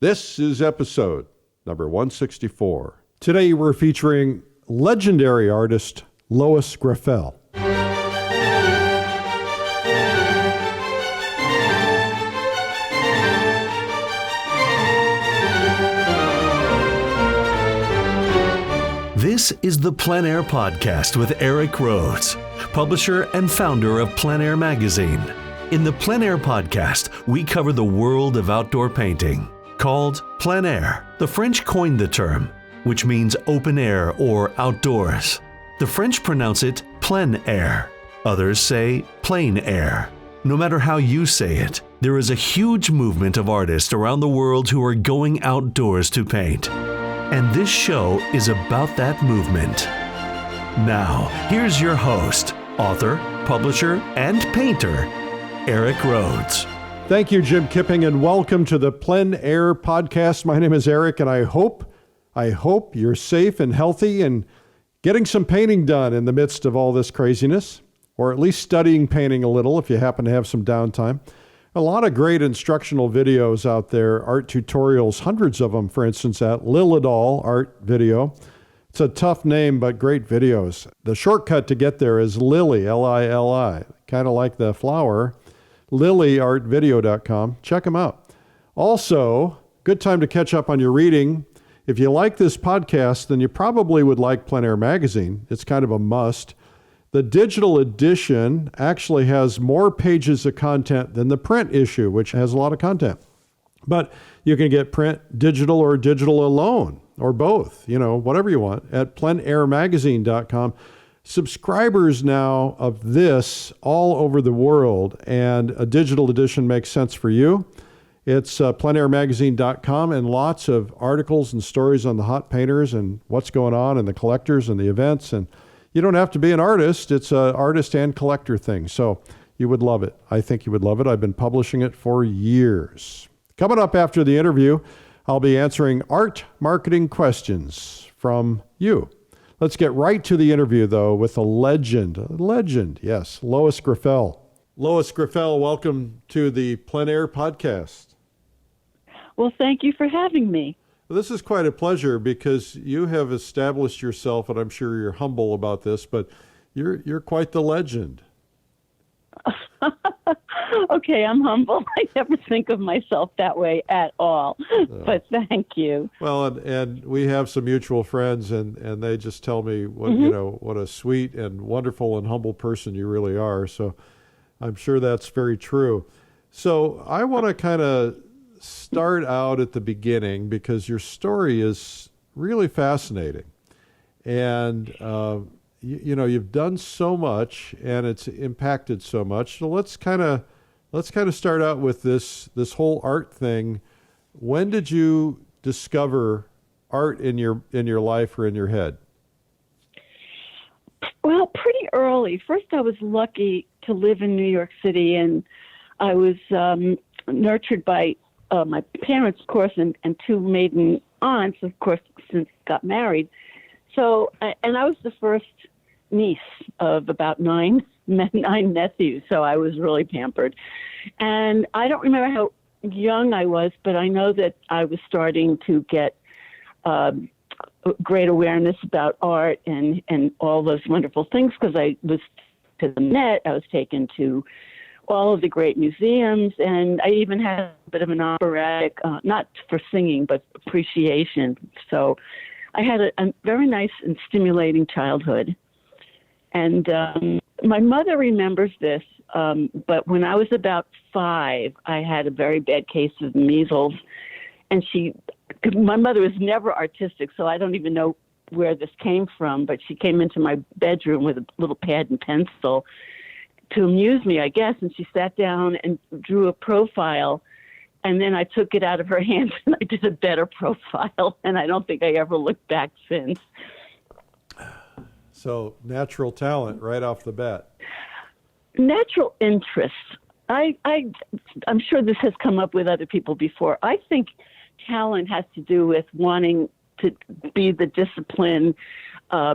This is episode number 164. Today we're featuring legendary artist Lois Griffel. This is the Plein Air Podcast with Eric Rhoads, publisher and founder of Plein Air Magazine. In the Plein Air Podcast, we cover the world of outdoor painting. Called Plein Air, the French coined the term, which means open air or outdoors. The French pronounce it Plein Air. Others say Plein Air. No matter how you say it, there is a huge movement of artists around the world who are going outdoors to paint. And this show is about that movement. Now, here's your host, author, publisher, and painter, Eric Rhoads. Thank you, Jim Kipping, and welcome to the Plein Air Podcast. My name is Eric, and I hope you're safe and healthy and getting some painting done in the midst of all this craziness, or at least studying painting a little if you happen to have some downtime. A lot of great instructional videos out there, art tutorials, hundreds of them, for instance, at Lilidol Art Video. It's a tough name, but great videos. The shortcut to get there is Lili, L-I-L-I, kind of like the flower, liliartvideo.com. Check them out. Also, good time to catch up on your reading. If you like this podcast, then you probably would like Plein Air Magazine. It's kind of a must. The digital edition actually has more pages of content than the print issue, which has a lot of content. But you can get print, digital, or digital alone, or both, whatever you want, at pleinairmagazine.com. Subscribers now of this all over the world, and a digital edition makes sense for you. It's pleinairmagazine.com, and lots of articles and stories on the hot painters and what's going on and the collectors and the events. And you don't have to be an artist. It's an artist and collector thing. So you would love it. I think you would love it. I've been publishing it for years. Coming up after the interview, I'll be answering art marketing questions from you. Let's get right to the interview, though, with a legend, yes, Lois Griffel. Lois Griffel, welcome to the Plein Air Podcast. Well, thank you for having me. Well, this is quite a pleasure because you have established yourself, and I'm sure you're humble about this, but you're quite the legend. Okay, I'm humble. I never think of myself that way at all, but thank you. Well, and we have some mutual friends, and they just tell me what what a sweet and wonderful and humble person you really are. So I'm sure that's very true. So I want to kind of start out at the beginning because your story is really fascinating, and you've done so much and it's impacted so much. So let's kind of start out with this whole art thing. When did you discover art in your life or in your head? Well, pretty early. First, I was lucky to live in New York City, and I was nurtured by my parents, of course, and two maiden aunts, of course, since got married. So, and I was the first niece of about nine nephews, so I was really pampered. And I don't remember how young I was, but I know that I was starting to get great awareness about art and all those wonderful things because I was to the Met. I was taken to all of the great museums, and I even had a bit of an operatic, not for singing, but appreciation. So I had a very nice and stimulating childhood. And my mother remembers this, but when I was about 5, I had a very bad case of measles. And my mother was never artistic, so I don't even know where this came from, but she came into my bedroom with a little pad and pencil to amuse me, I guess, and she sat down and drew a profile, and then I took it out of her hands and I did a better profile, and I don't think I ever looked back since. So natural talent right off the bat. Natural interest. I'm sure this has come up with other people before. I think talent has to do with wanting to be the discipline, or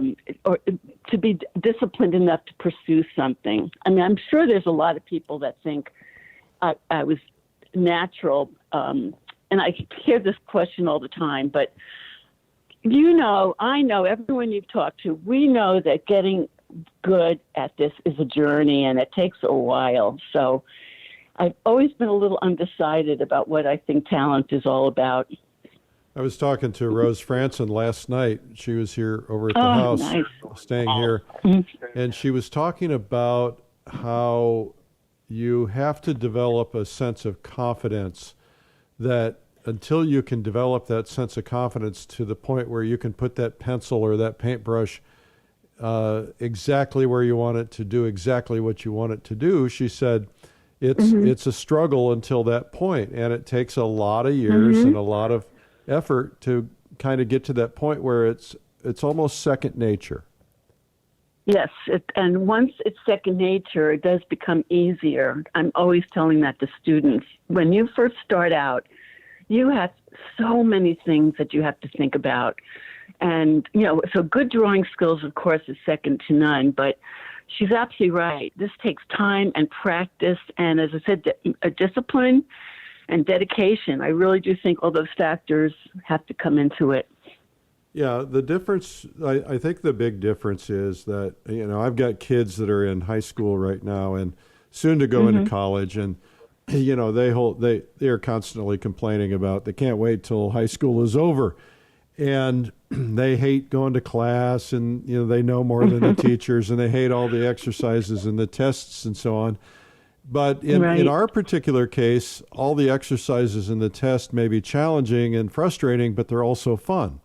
to be disciplined enough to pursue something. I mean, I'm sure there's a lot of people that think I was natural and I hear this question all the time, but I know everyone you've talked to, we know that getting good at this is a journey and it takes a while. So I've always been a little undecided about what I think talent is all about. I was talking to Rose Franson last night. She was here over at the house, nice. staying here, and she was talking about how you have to develop a sense of confidence, that until you can develop that sense of confidence to the point where you can put that pencil or that paintbrush exactly where you want it to do exactly what you want it to do, she said, it's a struggle until that point, and it takes a lot of years and a lot of effort to kind of get to that point where it's almost second nature. Yes, and once it's second nature, it does become easier. I'm always telling that to students. When you first start out, you have so many things that you have to think about. And, so good drawing skills, of course, is second to none, but she's absolutely right. This takes time and practice, and as I said, a discipline and dedication. I really do think all those factors have to come into it. Yeah, the difference, I think the big difference is that, I've got kids that are in high school right now and soon to go into college, and, they're constantly complaining about they can't wait till high school is over. And they hate going to class, and, they know more than the teachers, and they hate all the exercises and the tests and so on. But in our particular case, all the exercises and the test may be challenging and frustrating, but they're also fun.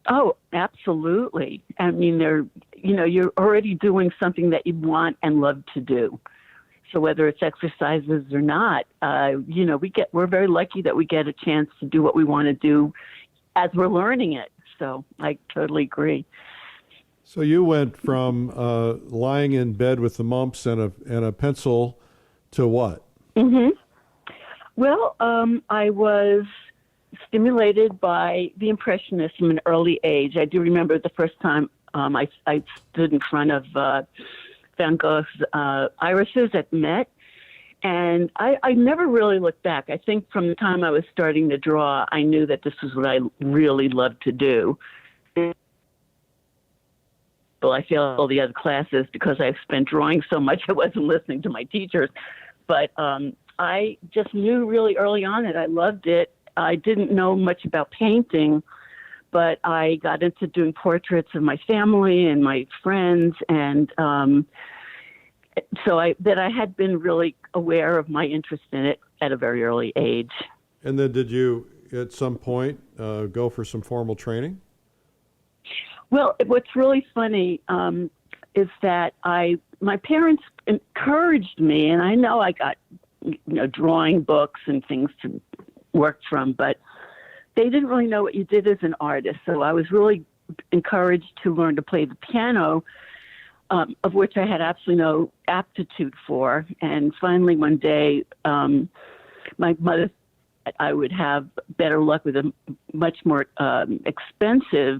Oh, absolutely. I mean, you're already doing something that you want and love to do. So whether it's exercises or not, we're very lucky that we get a chance to do what we want to do as we're learning it. So I totally agree. So you went from lying in bed with the mumps and a pencil to what? Well, I was stimulated by the Impressionism at an early age. I do remember the first time I stood in front of Van Gogh's irises at Met, and I never really looked back. I think from the time I was starting to draw, I knew that this was what I really loved to do. Well, I failed all the other classes because I spent drawing so much I wasn't listening to my teachers. But I just knew really early on that I loved it. I didn't know much about painting, but I got into doing portraits of my family and my friends, and so I had been really aware of my interest in it at a very early age. And then did you, at some point, go for some formal training? Well, what's really funny is that my parents encouraged me, and I know I got drawing books and things to work from, but they didn't really know what you did as an artist. So I was really encouraged to learn to play the piano, of which I had absolutely no aptitude for. And finally, one day, my mother said I would have better luck with a much more expensive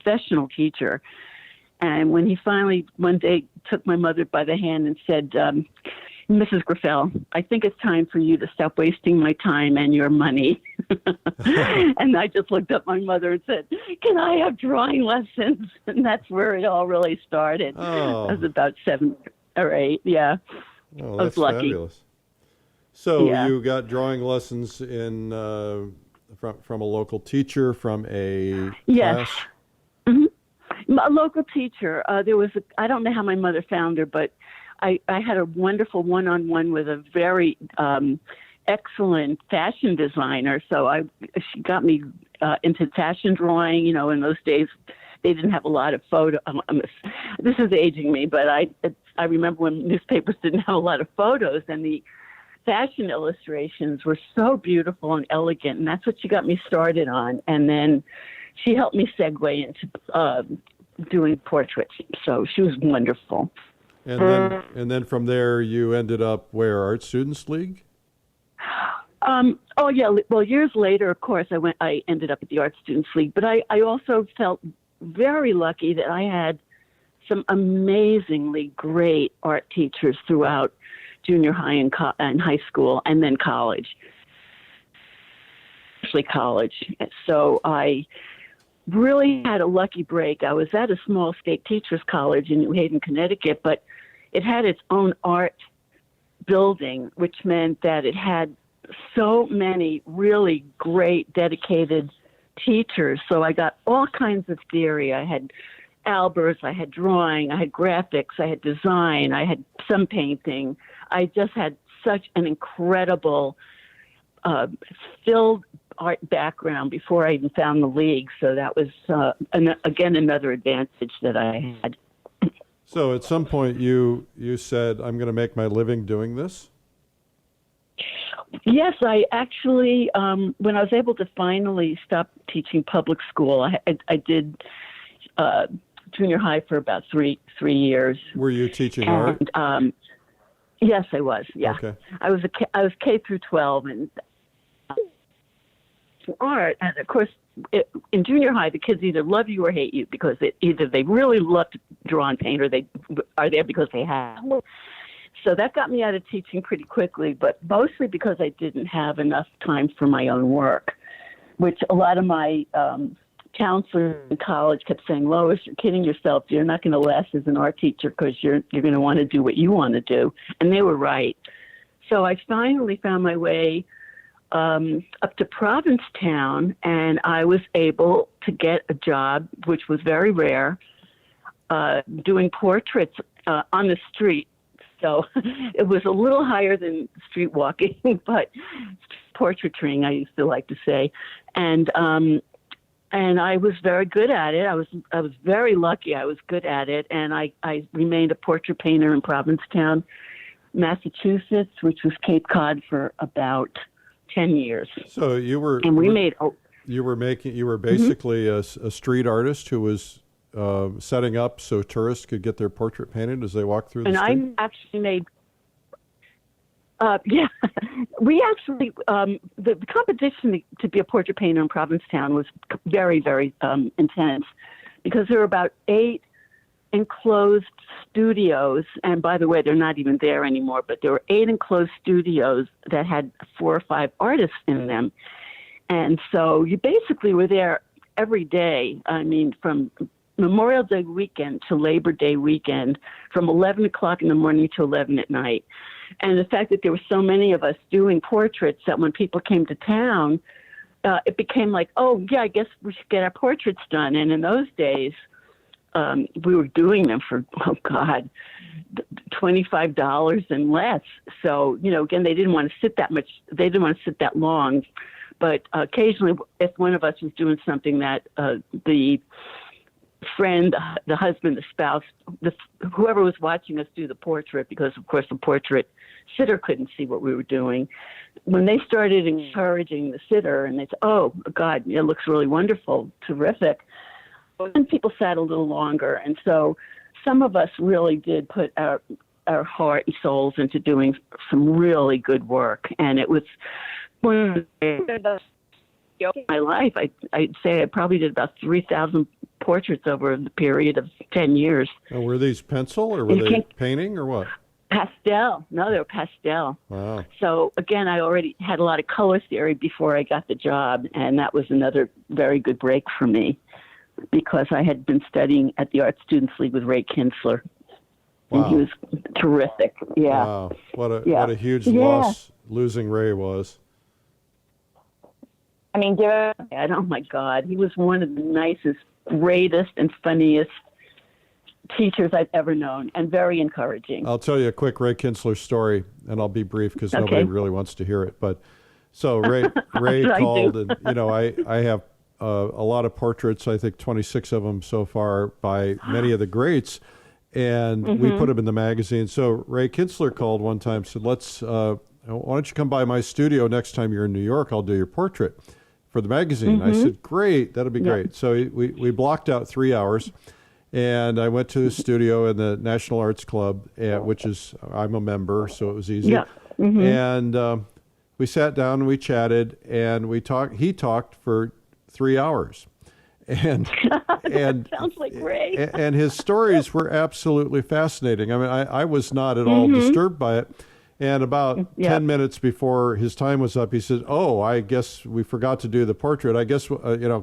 professional teacher. And when he finally one day took my mother by the hand and said, Mrs. Griffel, I think it's time for you to stop wasting my time and your money. And I just looked at my mother and said, can I have drawing lessons? And that's where it all really started. Oh. I was about 7 or 8. Yeah. Oh, I that's was lucky. fabulous. So Yeah. you got drawing lessons in from a local teacher, from a Yes. class? A local teacher. There was I don't know how my mother found her, but I had a wonderful one-on-one with a very excellent fashion designer. So she got me into fashion drawing. In those days, they didn't have a lot of photo. This is aging me, but I remember when newspapers didn't have a lot of photos, and the fashion illustrations were so beautiful and elegant, and that's what she got me started on. And then she helped me segue into doing portraits. So she was wonderful. And then from there, you ended up where? Art Students League? Oh yeah. Well, years later, of course, I ended up at the Art Students League, but I also felt very lucky that I had some amazingly great art teachers throughout junior high and high school, and then college. actually college. So I really had a lucky break. I was at a small state teachers college in New Haven, Connecticut, but it had its own art building, which meant that it had so many really great, dedicated teachers. So I got all kinds of theory. I had Albers, I had drawing, I had graphics, I had design, I had some painting. I just had such an incredible filled art background before I even found the league. So that was, again, another advantage that I had. So at some point you said, I'm going to make my living doing this? Yes, I actually, when I was able to finally stop teaching public school, I did junior high for about three years. Were you teaching and, art? Yes, I was. Yeah, okay. I was K through 12 and art, and of course, in junior high, the kids either love you or hate you because either they really love to draw and paint, or they are there because they have. So that got me out of teaching pretty quickly, but mostly because I didn't have enough time for my own work, which a lot of my counselors in college kept saying, Lois, you're kidding yourself. You're not going to last as an art teacher because you're going to want to do what you want to do. And they were right. So I finally found my way up to Provincetown, and I was able to get a job, which was very rare, doing portraits on the street. So it was a little higher than street walking, but portraiting, I used to like to say. And I was very good at it. I was very lucky. I was good at it. And I remained a portrait painter in Provincetown, Massachusetts, which was Cape Cod, for about 10 years. So you were, and we made, you were basically a street artist who was setting up so tourists could get their portrait painted as they walk through the street? And I actually made, we actually, the competition to be a portrait painter in Provincetown was very, very intense, because there were about 8 enclosed studios, and by the way, they're not even there anymore, but there were 8 enclosed studios that had 4 or 5 artists in them. And so you basically were there every day. I mean, from Memorial Day weekend to Labor Day weekend, from 11 o'clock in the morning to 11 at night. And the fact that there were so many of us doing portraits that when people came to town, it became like, oh, yeah, I guess we should get our portraits done. And in those days, we were doing them for, $25 and less. So, again, they didn't want to sit that much. They didn't want to sit that long. But occasionally, if one of us was doing something that the friend, the husband, the spouse, whoever was watching us do the portrait, because, of course, the portrait sitter couldn't see what we were doing. When they started encouraging the sitter and they said, oh, God, it looks really wonderful, terrific, then people sat a little longer. And so some of us really did put our heart and souls into doing some really good work. And it was one of my life. I'd say I probably did about 3,000 portraits over the period of 10 years. Oh, were these pencil or were they painting or what? Pastel. No, they were pastel. Wow. So again, I already had a lot of color theory before I got the job, and that was another very good break for me, because I had been studying at the Art Students League with Ray Kinsler. Wow. And he was terrific. Yeah. Wow. What a huge loss losing Ray was. I mean, oh my God, he was one of the nicest, greatest, and funniest teachers I've ever known, and very encouraging. I'll tell you a quick Ray Kinsler story, and I'll be brief because nobody really wants to hear it. But so Ray called, and I have a lot of portraits. I think 26 of them so far by many of the greats, and we put them in the magazine. So Ray Kinsler called one time, said, why don't you come by my studio next time you're in New York? I'll do your portrait for the magazine. I said, great, that'll be great. So we blocked out 3 hours, and I went to the studio in the National Arts Club, which is, I'm a member, so it was easy. Yeah. And we sat down and we chatted, and he talked for 3 hours. And sounds like great. And his stories were absolutely fascinating. I mean, I was not at all disturbed by it. And about 10 minutes before his time was up, he said, "Oh, I guess we forgot to do the portrait. I guess,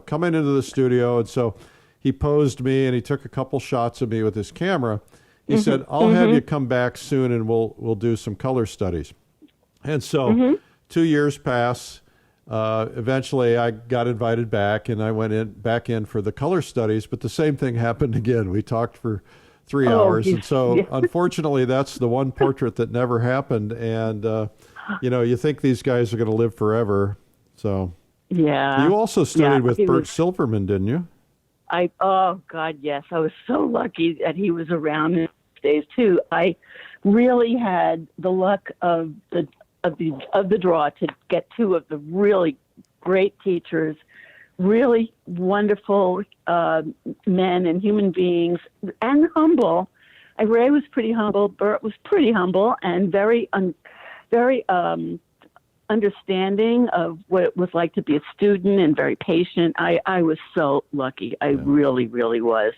come into the studio." And so he posed me and he took a couple shots of me with his camera. He said, "I'll have you come back soon and we'll do some color studies." And so 2 years pass. Eventually I got invited back and I went back in for the color studies, but the same thing happened again. We talked for 3 hours. And so unfortunately that's the one portrait that never happened. And, you think these guys are going to live forever. So yeah, you also studied with Bert Silverman, didn't you? Oh God, yes. I was so lucky that he was around in those days too. I really had the luck of the draw to get two of the really great teachers, really wonderful men and human beings, and humble. Ray was pretty humble. Bert was pretty humble and very understanding of what it was like to be a student and very patient. I was so lucky. I really, really was.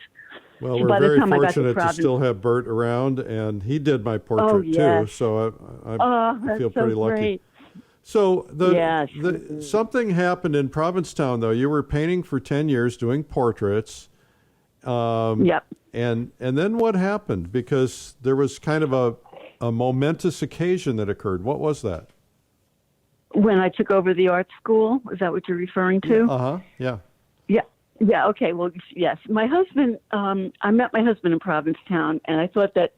Well, we're very fortunate to still have Bert around, and he did my portrait too. So I feel pretty lucky. Great. So something happened in Provincetown, though. You were painting for 10 years, doing portraits. Yep. And then what happened? Because there was kind of a momentous occasion that occurred. What was that? When I took over the art school, is that what you're referring to? Yeah. Yeah. Okay. Well, yes. My husband, I met my husband in Provincetown, and I thought that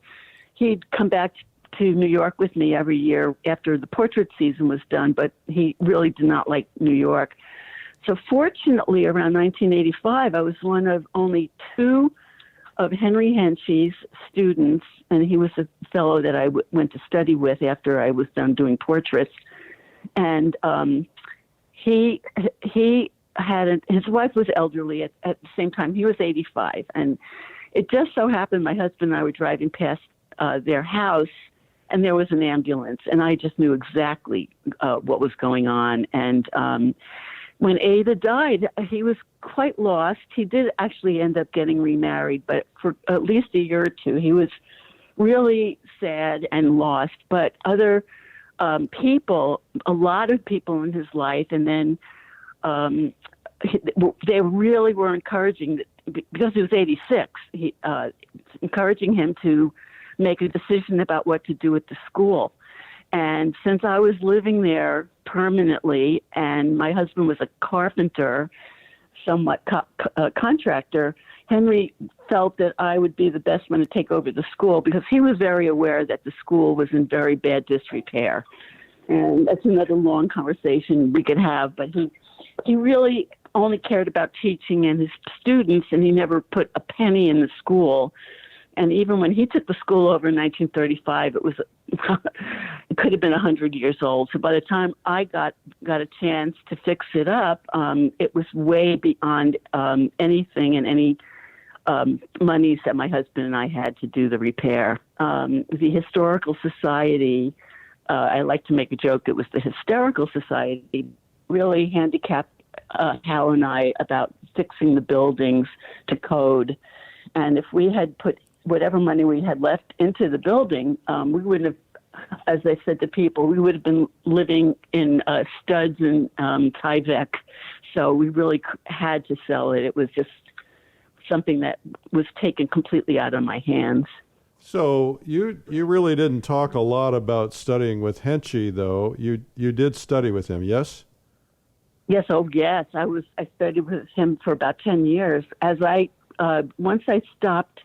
he'd come back to New York with me every year after the portrait season was done, but he really did not like New York. So fortunately, around 1985, I was one of only two of Henry Henschy's students, and he was a fellow that I went to study with after I was done doing portraits. And he had his wife was elderly at the same time. He was 85, and it just so happened my husband and I were driving past their house, and there was an ambulance, and I just knew exactly what was going on. And when Ada died, he was quite lost. He did actually end up getting remarried, but for at least a year or two, he was really sad and lost. But other people, a lot of people in his life, and then they really were encouraging, because he was 86, encouraging him to make a decision about what to do at the school. And since I was living there permanently, and my husband was a carpenter, somewhat contractor, Henry felt that I would be the best one to take over the school, because he was very aware that the school was in very bad disrepair. And that's another long conversation we could have, but he really only cared about teaching and his students, and he never put a penny in the school. And even when he took the school over in 1935, it could have been 100 years old. So by the time I got a chance to fix it up, it was way beyond anything and any monies that my husband and I had to do the repair. The Historical Society, I like to make a joke, it was the Hysterical Society, really handicapped Hal and I about fixing the buildings to code. And if we had put whatever money we had left into the building, we wouldn't have, as I said to people, we would have been living in studs and Tyvek. So we really had to sell it. It was just something that was taken completely out of my hands. So you really didn't talk a lot about studying with Henschy, though. You did study with him, yes? Yes. Oh, yes. I studied with him for about 10 years. Once I stopped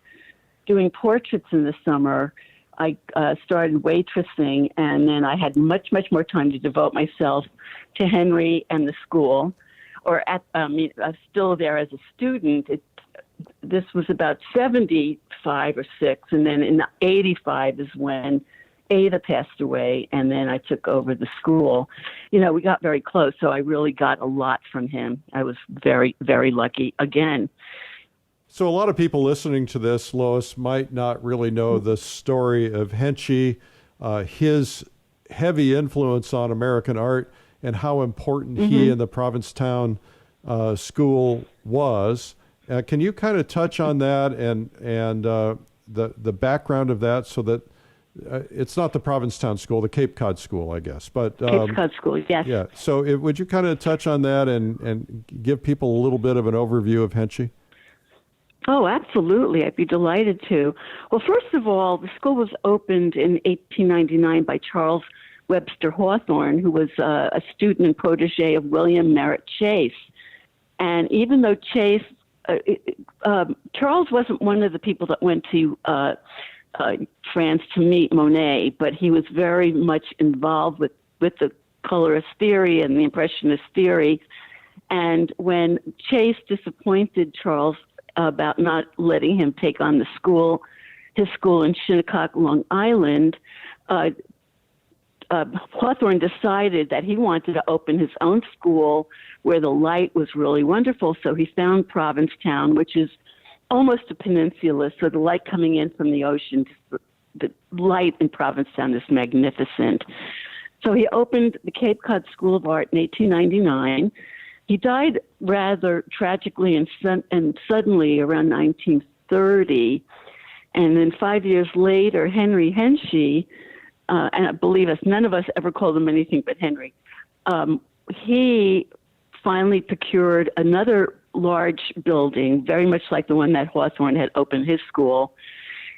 doing portraits in the summer, I started waitressing, and then I had much, much more time to devote myself to Henry and the school. I was still there as a student. This was about 75 or 6, and then in 85 is when Ada passed away, and then I took over the school. We got very close, so I really got a lot from him. I was very, very lucky again. So a lot of people listening to this, Lois, might not really know the story of Henschy, his heavy influence on American art, and how important he and the Provincetown school was. Can you kind of touch on that and the background of that, so that it's not the Provincetown School, the Cape Cod School, I guess. But Cape Cod School, yes. Yeah. So would you kind of touch on that and give people a little bit of an overview of Henchy? Oh, absolutely. I'd be delighted to. Well, first of all, the school was opened in 1899 by Charles Webster Hawthorne, who was a student and protege of William Merritt Chase. And even though Chase, Charles wasn't one of the people that went to France to meet Monet, but he was very much involved with the colorist theory and the Impressionist theory. And when Chase disappointed Charles about not letting him take on his school in Shinnecock, Long Island, Hawthorne decided that he wanted to open his own school where the light was really wonderful. So he found Provincetown, which is almost a peninsula, so the light coming in from the ocean, the light in Provincetown is magnificent. So he opened the Cape Cod School of Art in 1899. He died rather tragically and suddenly around 1930. And then 5 years later, Henry Henchy, and I believe us, none of us ever called him anything but Henry, he finally procured another large building, very much like the one that Hawthorne had opened his school.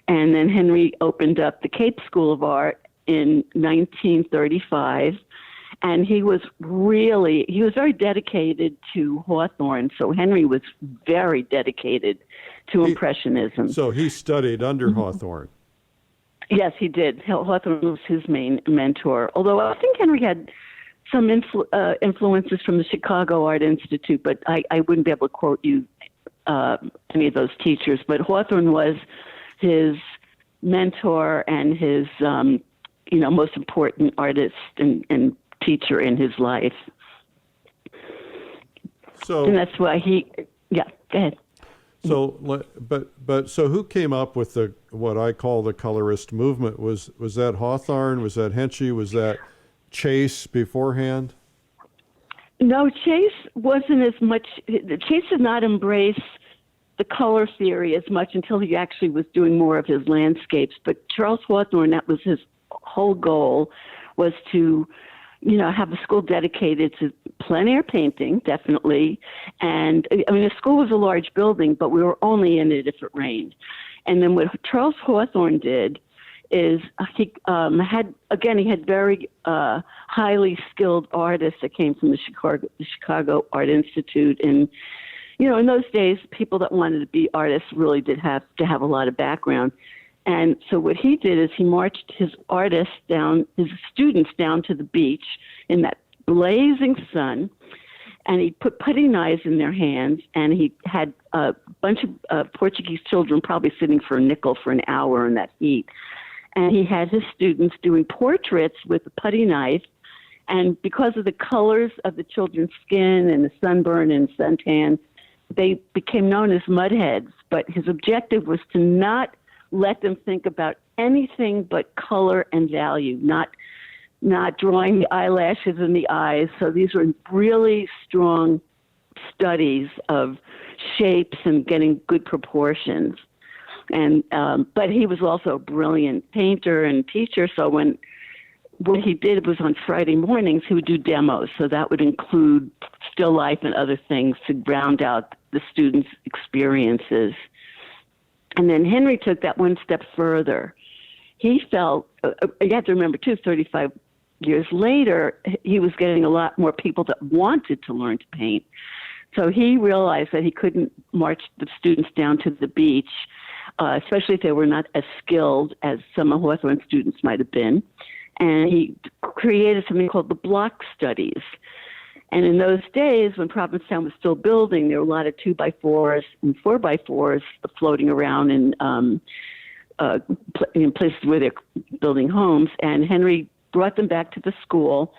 And then Henry opened up the Cape School of Art in 1935. And he was very dedicated to Hawthorne. So Henry was very dedicated to Impressionism. So he studied under Hawthorne. Yes, he did. Hawthorne was his main mentor. Although I think Henry had some influences from the Chicago Art Institute, but I wouldn't be able to quote you any of those teachers. But Hawthorne was his mentor and his, most important artist and teacher in his life. And that's why go ahead. So, but so who came up with what I call the colorist movement? Was that Hawthorne? Was that Henchy? Was that Chase beforehand? No, Chase wasn't as much. Chase did not embrace the color theory as much until he actually was doing more of his landscapes. But Charles Hawthorne, that was his whole goal, was to have a school dedicated to plein air painting, definitely. And I mean, the school was a large building, but we were only in it if it rained. And then what Charles Hawthorne did is he had very highly skilled artists that came from the Chicago Art Institute. And, in those days, people that wanted to be artists really did have to have a lot of background. And so what he did is he marched his students down to the beach in that blazing sun, and he put putty knives in their hands, and he had a bunch of Portuguese children probably sitting for a nickel for an hour in that heat. And he had his students doing portraits with a putty knife, and because of the colors of the children's skin and the sunburn and suntan, they became known as mudheads. But his objective was to not let them think about anything but color and value, not drawing the eyelashes and the eyes. So these were really strong studies of shapes and getting good proportions. And but he was also a brilliant painter and teacher. So what he did was on Friday mornings, he would do demos. So that would include still life and other things to round out the students' experiences. And then Henry took that one step further. He felt, you have to remember too, 35 years later, he was getting a lot more people that wanted to learn to paint. So he realized that he couldn't march the students down to the beach, especially if they were not as skilled as some of Hawthorne's students might have been. And he created something called the block studies. And in those days, when Provincetown was still building, there were a lot of 2x4s and 4x4s floating around in places where they're building homes. And Henry brought them back to the school,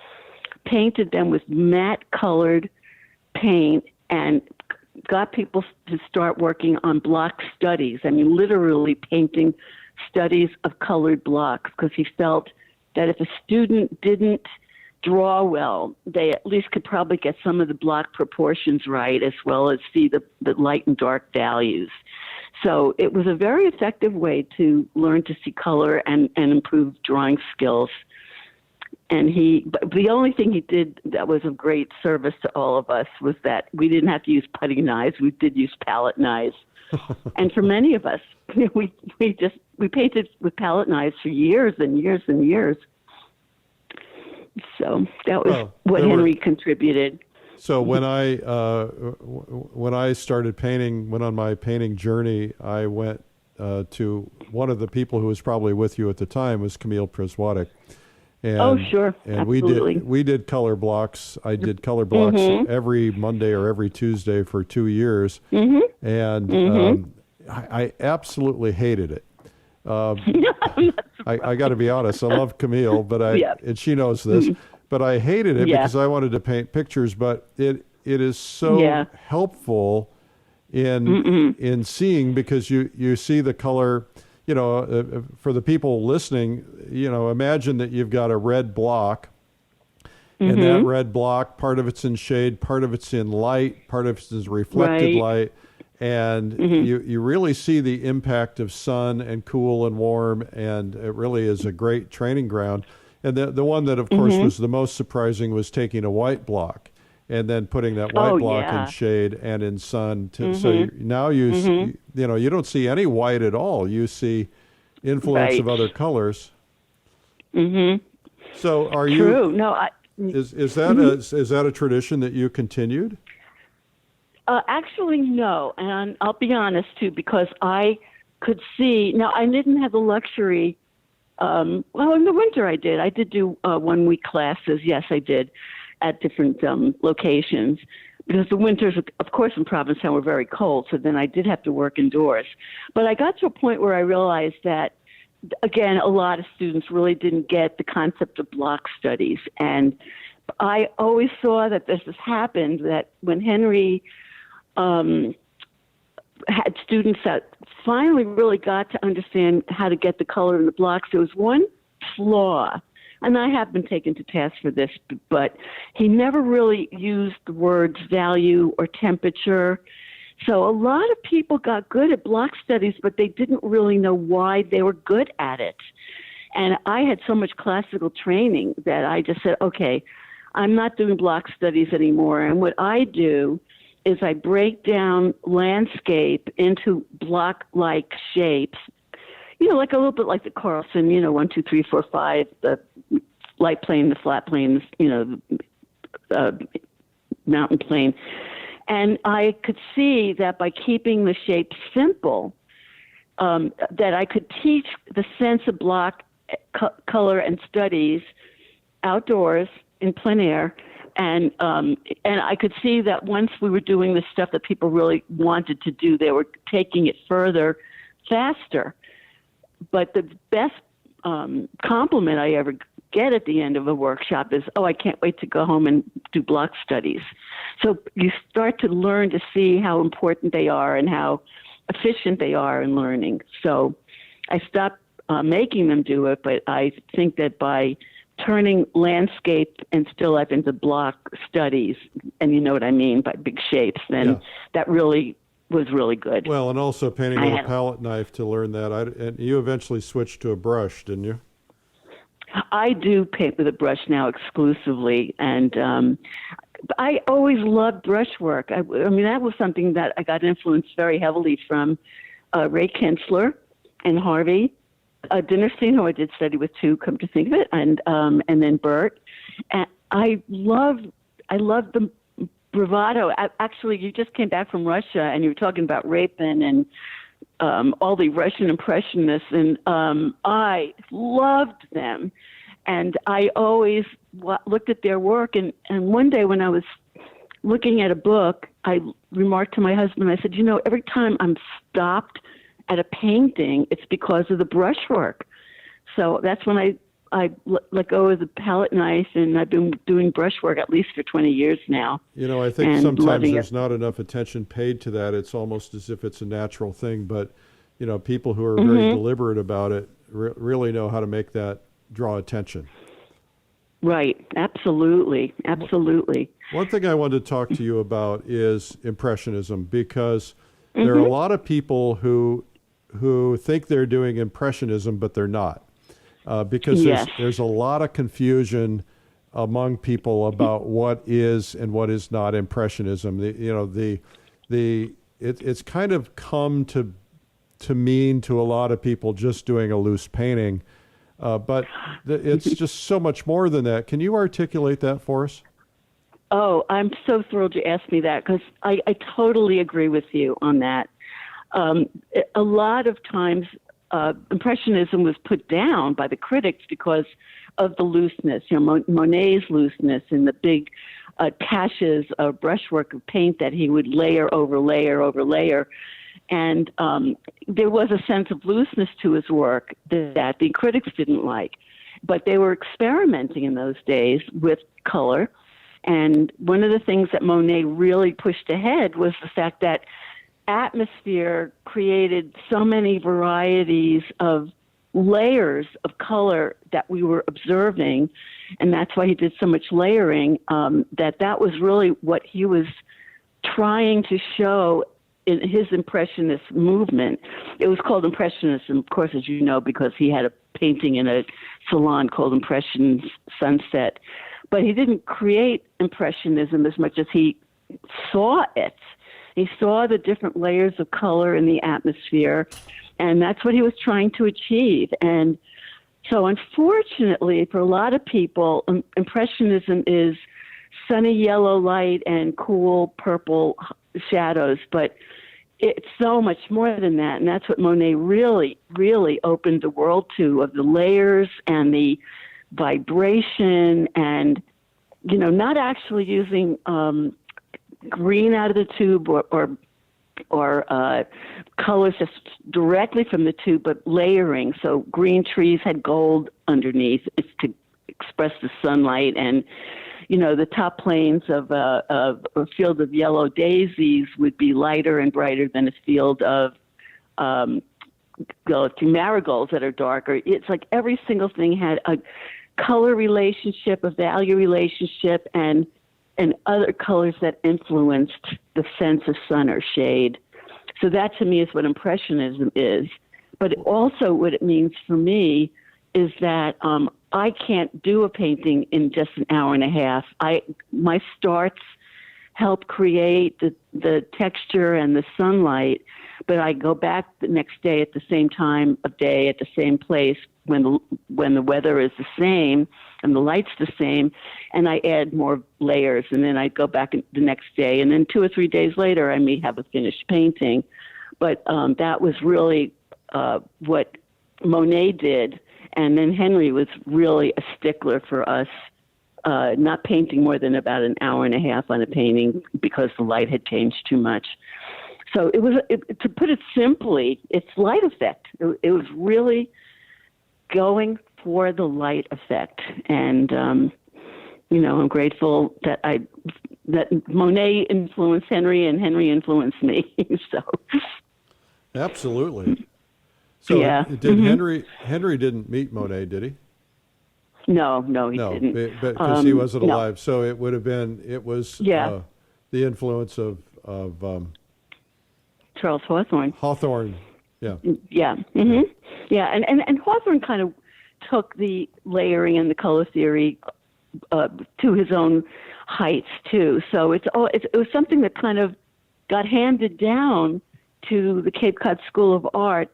painted them with matte-colored paint, and got people to start working on block studies. I mean, literally painting studies of colored blocks, because he felt that if a student didn't draw well, they at least could probably get some of the block proportions right, as well as see the light and dark values. So it was a very effective way to learn to see color and improve drawing skills. And but the only thing he did that was of great service to all of us was that we didn't have to use putty knives. We did use palette knives. And for many of us, we painted with palette knives for years and years and years. So that was what Henry contributed. So when I started painting, went on my painting journey, I went to one of the people who was probably with you at the time was Camille Priswatic. And, sure. And absolutely. we did color blocks. I did color blocks every Monday or every Tuesday for 2 years. And I absolutely hated it. I got to be honest. I love Camille, but and she knows this. But I hated it because I wanted to paint pictures. But it is so helpful in seeing, because you see the color. You know, for the people listening, you know, imagine that you've got a red block, and that red block, part of it's in shade, part of it's in light, part of it's in reflected light, and you really see the impact of sun and cool and warm, and it really is a great training ground. And the one that, of course, was the most surprising was taking a white block and then putting that white block in shade and in sun. So now you don't see any white at all. You see influence of other colors. So are you? True. No, is that a tradition that you continued? Actually, no. And I'll be honest too, because I could see. Now, I didn't have the luxury. Well, in the winter I did. I did do 1 week classes. Yes, I did. At different locations, because the winters, of course, in Provincetown were very cold, so then I did have to work indoors. But I got to a point where I realized that, again, a lot of students really didn't get the concept of block studies. And I always saw that this has happened, that when Henry had students that finally really got to understand how to get the color in the blocks, there was one flaw. And I have been taken to task for this, but he never really used the words value or temperature. So a lot of people got good at block studies, but they didn't really know why they were good at it. And I had so much classical training that I just said, okay, I'm not doing block studies anymore. And what I do is I break down landscape into block-like shapes. You know, like a little bit like the Carlson, 1, 2, 3, 4, 5, the light plane, the flat plane, the mountain plane. And I could see that by keeping the shape simple, that I could teach the sense of block, color, and studies outdoors in plein air. And I could see that once we were doing the stuff that people really wanted to do, they were taking it further, faster. But the best compliment I ever get at the end of a workshop is, I can't wait to go home and do block studies. So you start to learn to see how important they are and how efficient they are in learning. So I stopped making them do it, but I think that by turning landscape and still life into block studies, and you know what I mean by big shapes, then that really was really good. Well, and also painting with a palette knife to learn that. And you eventually switched to a brush, didn't you? I do paint with a brush now exclusively, and I always loved brushwork. I mean, that was something that I got influenced very heavily from Ray Kinsler and Harvey Dinnerstein, who I did study with too, come to think of it, and then Bert. And I love the bravado. Actually, you just came back from Russia, and you were talking about Rapin and all the Russian Impressionists, and I loved them. And I always looked at their work, and one day when I was looking at a book, I remarked to my husband, I said, every time I'm stopped at a painting, it's because of the brushwork. So that's when I let go of the palette knife, and I've been doing brushwork at least for 20 years now. I think sometimes there's not enough attention paid to that. It's almost as if it's a natural thing, but, people who are very deliberate about it really know how to make that draw attention. Right. Absolutely. Absolutely. One thing I wanted to talk to you about is Impressionism, because There are a lot of people who think they're doing Impressionism, but they're not, because there's a lot of confusion among people about what is and what is not Impressionism. It's kind of come to mean to a lot of people just doing a loose painting, but it's just so much more than that. Can you articulate that for us? Oh, I'm so thrilled you asked me that, because I totally agree with you on that. A lot of times, Impressionism was put down by the critics because of the looseness, Monet's looseness and the big taches of brushwork of paint that he would layer over layer over layer. And there was a sense of looseness to his work that the critics didn't like. But they were experimenting in those days with color. And one of the things that Monet really pushed ahead was the fact that atmosphere created so many varieties of layers of color that we were observing, and that's why he did so much layering, that was really what he was trying to show in his Impressionist movement. It was called Impressionism, of course, as you know, because he had a painting in a salon called Impressions Sunset. But he didn't create Impressionism as much as he saw it. He saw the different layers of color in the atmosphere, and that's what he was trying to achieve. And so unfortunately, for a lot of people, Impressionism is sunny yellow light and cool purple shadows, but it's so much more than that. And that's what Monet really, really opened the world to, of the layers and the vibration, and, not actually using green out of the tube or colors just directly from the tube, but layering. So green trees had gold underneath. It's to express the sunlight, and the top planes of a field of yellow daisies would be lighter and brighter than a field of marigolds that are darker. It's like every single thing had a color relationship, a value relationship, and other colors that influenced the sense of sun or shade. So that to me is what Impressionism is. But also what it means for me is that I can't do a painting in just an hour and a half. My starts help create the texture and the sunlight, but I go back the next day at the same time of day at the same place when the weather is the same and the light's the same, and I add more layers, and then I go back the next day, and then 2 or 3 days later I may have a finished painting. But that was really what Monet did. And then Henry was really a stickler for us, not painting more than about an hour and a half on a painting because the light had changed too much. So to put it simply, it's light effect. It was really going for the light effect. And, I'm grateful that Monet influenced Henry and Henry influenced me. So. Absolutely. So yeah. Did Henry didn't meet Monet, did he? No, he didn't. Because he wasn't no. alive. So it was the influence of Charles Hawthorne. Hawthorne, yeah. Yeah. Mm-hmm. Yeah, and Hawthorne kind of took the layering and the color theory to his own heights too. So it was something that kind of got handed down to the Cape Cod School of Art,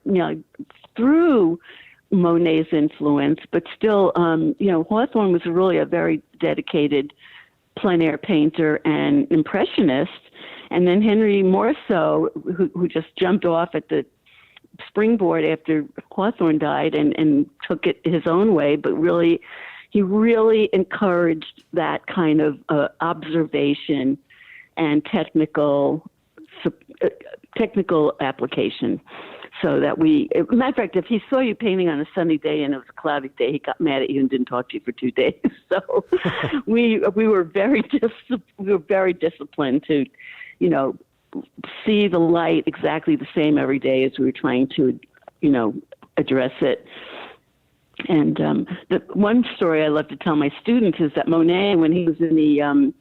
through Monet's influence, but still, Hawthorne was really a very dedicated plein air painter and impressionist. And then Henry more so, who just jumped off at the springboard after Hawthorne died and took it his own way, but he really encouraged that kind of observation and technical application, so that matter of fact, if he saw you painting on a sunny day and it was a cloudy day, he got mad at you and didn't talk to you for 2 days. So we were very disciplined to, see the light exactly the same every day as we were trying to, address it. And the one story I love to tell my students is that Monet, when he was in the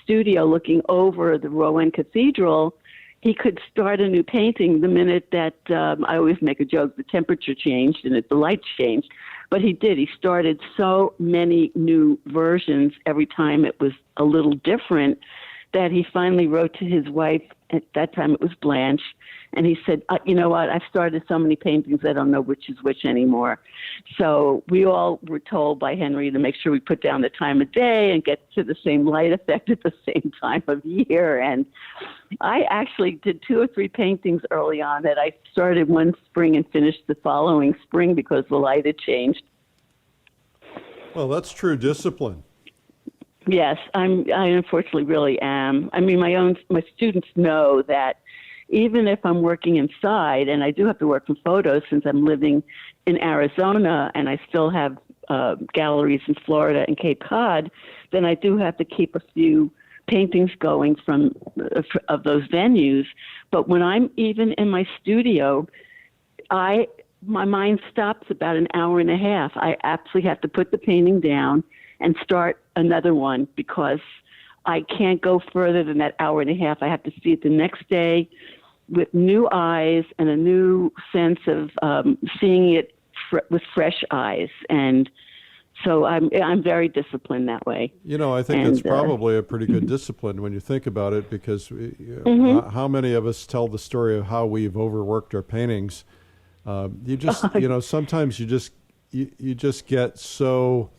studio looking over the Rouen Cathedral, he could start a new painting the minute that I always make a joke, the temperature changed and the lights changed. But he did. He started so many new versions every time it was a little different that he finally wrote to his wife. At that time, it was Blanche. And he said, you know what, I've started so many paintings, I don't know which is which anymore. So we all were told by Henry to make sure we put down the time of day and get to the same light effect at the same time of year. And I actually did 2 or 3 paintings early on that I started one spring and finished the following spring because the light had changed. Well, that's true discipline. Yes, I unfortunately really am. I mean, my students know that even if I'm working inside, and I do have to work in photos since I'm living in Arizona and I still have galleries in Florida and Cape Cod, then I do have to keep a few paintings going of those venues. But when I'm even in my studio, my mind stops about an hour and a half. I absolutely have to put the painting down and start another one because I can't go further than that hour and a half. I have to see it the next day with new eyes and a new sense of seeing it with fresh eyes. And so I'm very disciplined that way. You know, I think it's probably a pretty good discipline when you think about it, because how many of us tell the story of how we've overworked our paintings? You just, you know, sometimes you just get so,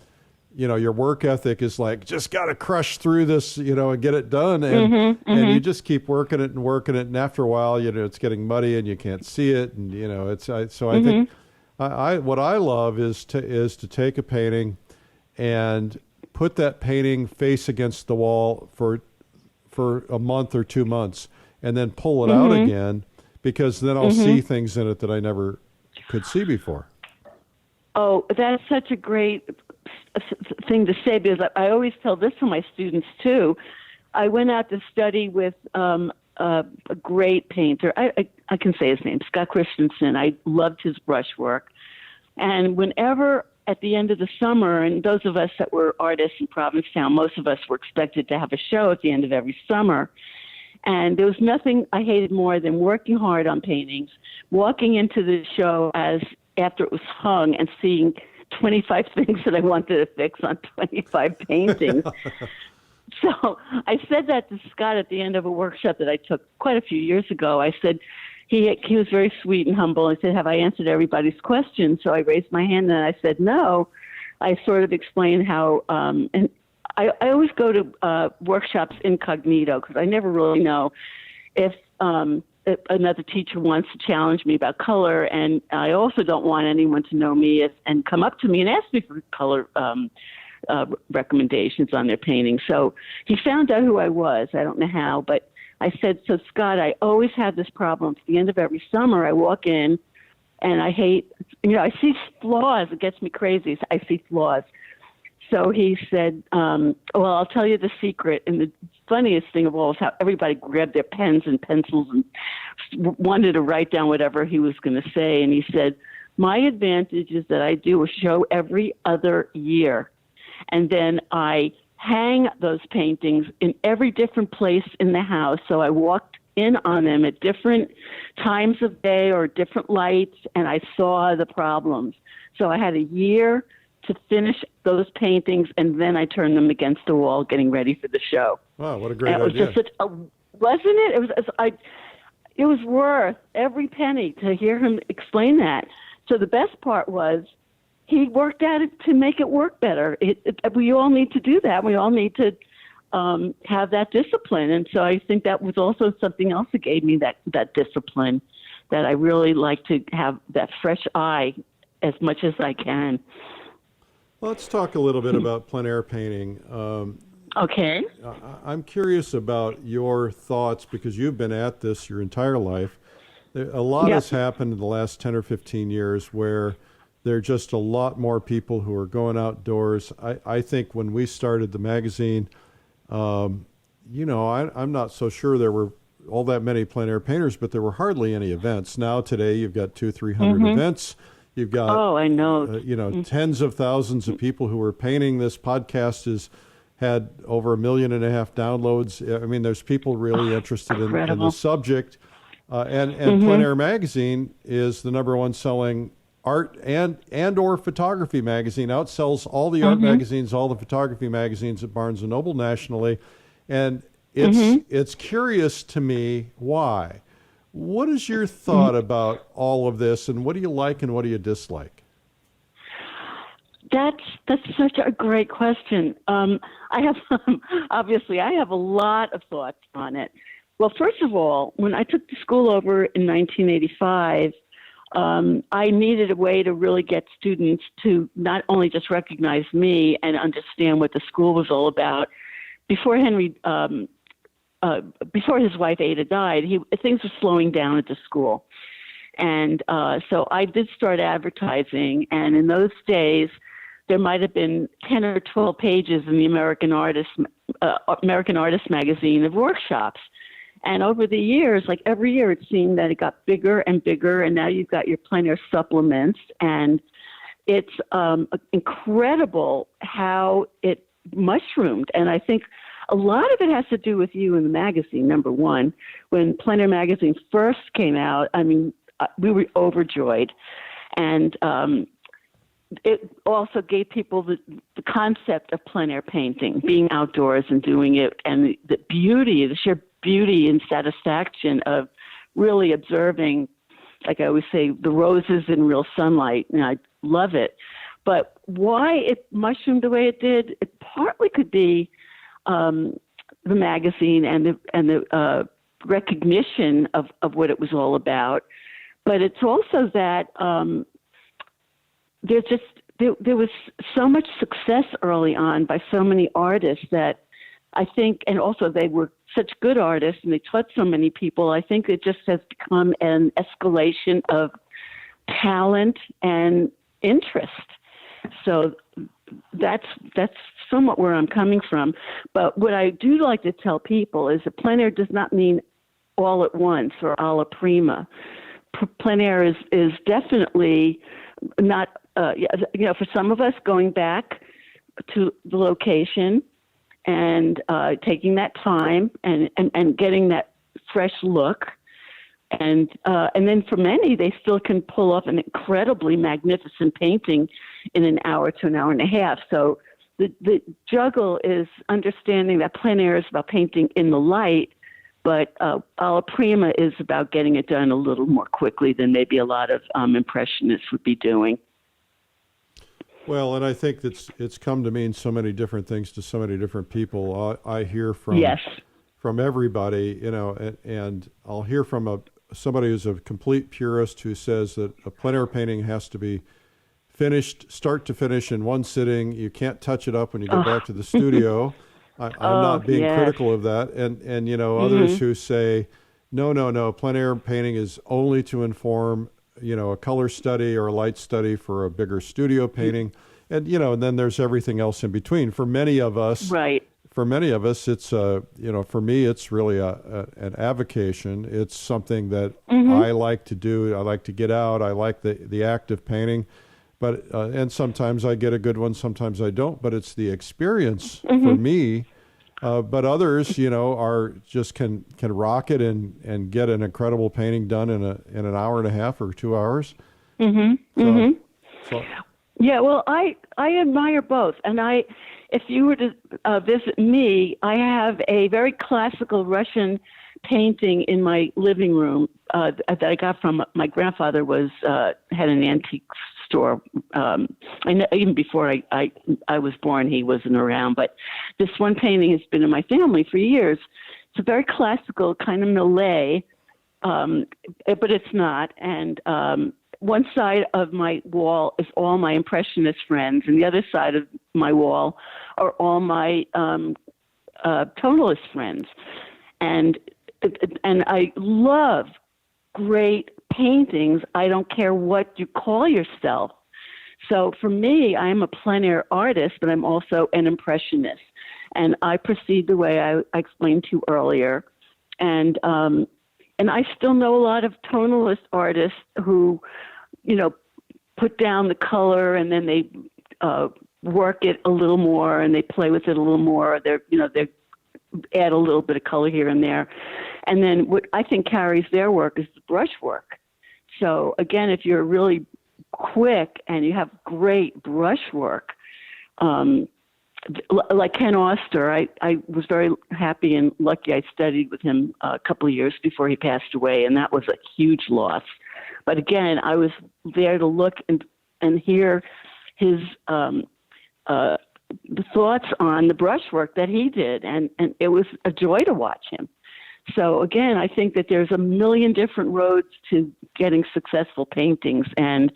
you know, your work ethic is like, just got to crush through this, you know, and get it done. And you just keep working it. And after a while, you know, it's getting muddy and you can't see it. And, you know, I think what I love is to take a painting and put that painting face against the wall for a month or 2 months and then pull it out again, because then I'll see things in it that I never could see before. Oh, that's such a great thing to say, because I always tell this to my students too. I went out to study with a great painter. I can say his name, Scott Christensen. I loved his brushwork. And whenever at the end of the summer, and those of us that were artists in Provincetown, most of us were expected to have a show at the end of every summer. And there was nothing I hated more than working hard on paintings, walking into the show after it was hung and seeing 25 things that I wanted to fix on 25 paintings. So I said that to Scott at the end of a workshop that I took quite a few years ago. I said, he was very sweet and humble. I said, have I answered everybody's questions? So I raised my hand and I said, no. I sort of explained how, and I always go to workshops incognito because I never really know if another teacher wants to challenge me about color, and I also don't want anyone to know me and come up to me and ask me for color recommendations on their painting. So he found out who I was. I don't know how, but I said, so Scott, I always have this problem. At the end of every summer, I walk in and I hate, I see flaws. It gets me crazy. I see flaws. So he said, well, I'll tell you the secret. And the funniest thing of all is how everybody grabbed their pens and pencils and wanted to write down whatever he was going to say. And he said, my advantage is that I do a show every other year. And then I hang those paintings in every different place in the house. So I walked in on them at different times of day or different lights, and I saw the problems. So I had a year to finish those paintings, and then I turned them against the wall, getting ready for the show. Wow, what a great idea! It was just wasn't it? It was worth every penny to hear him explain that. So the best part was he worked at it to make it work better. We all need to do that. We all need to have that discipline, and so I think that was also something else that gave me that discipline. That I really like to have that fresh eye as much as I can. Let's talk a little bit about plein air painting. Okay. I'm curious about your thoughts, because you've been at this your entire life. A lot has happened in the last 10 or 15 years where there are just a lot more people who are going outdoors. I think when we started the magazine, I'm not so sure there were all that many plein air painters, but there were hardly any events. Now today you've got 200-300 events. You've got, I know. tens of thousands of people who are painting. This podcast had over 1.5 million downloads. I mean, there's people really interested in the subject. And Plein Air Magazine is the #1 selling art and or photography magazine. Outsells all the art magazines, all the photography magazines at Barnes & Noble nationally. And it's curious to me why. What is your thought about all of this, and what do you like and what do you dislike? That's such a great question. I have obviously I have a lot of thoughts on it. Well, first of all, when I took the school over in 1985, I needed a way to really get students to not only just recognize me and understand what the school was all about. Before before his wife Ada died, things were slowing down at the school, and so I did start advertising. And in those days, there might have been 10 or 12 pages in the American Artist magazine of workshops. And over the years, like every year, it seemed that it got bigger and bigger, and now you've got your Plein Air supplements, and it's incredible how it mushroomed. And I think a lot of it has to do with you in the magazine, number one. When Plein Air Magazine first came out, I mean, we were overjoyed. And it also gave people the concept of plein air painting, being outdoors and doing it, and the beauty, the sheer beauty and satisfaction of really observing, like I always say, the roses in real sunlight. And I love it. But why it mushroomed the way it did, it partly could be the magazine and the recognition of what it was all about. But it's also that there was so much success early on by so many artists that I think, and also they were such good artists and they taught so many people. I think it just has become an escalation of talent and interest. So that's somewhat where I'm coming from. But what I do like to tell people is that plein air does not mean all at once or alla prima. Plein air is definitely not, for some of us, going back to the location and taking that time and getting that fresh look. And then for many, they still can pull off an incredibly magnificent painting in an hour to an hour and a half. So the juggle is understanding that plein air is about painting in the light, but alla prima is about getting it done a little more quickly than maybe a lot of impressionists would be doing. Well, and I think it's come to mean so many different things to so many different people. I hear from everybody, and I'll hear from somebody who's a complete purist who says that a plein air painting has to be finished, start to finish, in one sitting. You can't touch it up when you get back to the studio. I'm not being critical of that. And others who say, no, plein air painting is only to inform, a color study or a light study for a bigger studio painting. And, and then there's everything else in between. For many of us, it's, for me, it's really an avocation. It's something that I like to do. I like to get out. I like the act of painting. But and sometimes I get a good one, sometimes I don't. But it's the experience for me. But others, are just can rock it and get an incredible painting done in an hour and a half or 2 hours. So, yeah, well, I admire both, and if you were to visit me, I have a very classical Russian painting in my living room that I got from my grandfather. Had an antique store. I know even before I was born, he wasn't around. But this one painting has been in my family for years. It's a very classical kind of Millet, but it's not. And one side of my wall is all my Impressionist friends, and the other side of my wall are all my tonalist friends. And I love great paintings. I don't care what you call yourself. So for me, I'm a plein air artist, but I'm also an impressionist. And I proceed the way I explained to you earlier. And I still know a lot of tonalist artists who, put down the color and then they work it a little more and they play with it a little more. They add a little bit of color here and there. And then what I think carries their work is the brush work. So again, if you're really quick and you have great brush work, like Ken Oster, I was very happy and lucky. I studied with him a couple of years before he passed away, and that was a huge loss. But again, I was there to look and hear his the thoughts on the brushwork that he did, and it was a joy to watch him. So again, I think that there's a million different roads to getting successful paintings, and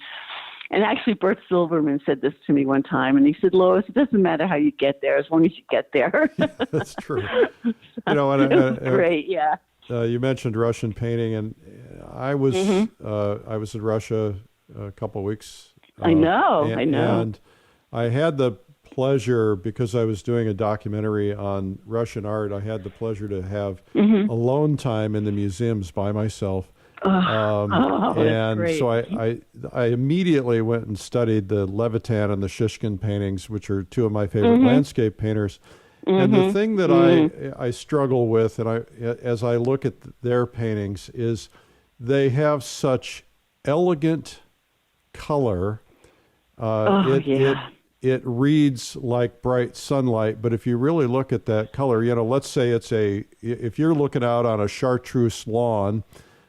actually Bert Silverman said this to me one time, and he said, Lois, it doesn't matter how you get there as long as you get there. That's true. Great, yeah. You mentioned Russian painting, and I was in Russia a couple of weeks. I know. And I had the pleasure, because I was doing a documentary on Russian art, I had the pleasure to have alone time in the museums by myself. And great. so I immediately went and studied the Levitan and the Shishkin paintings, which are two of my favorite landscape painters. And the thing that I struggle with, and as I look at their paintings, is they have such elegant color. It reads like bright sunlight, but if you really look at that color, let's say if you're looking out on a chartreuse lawn,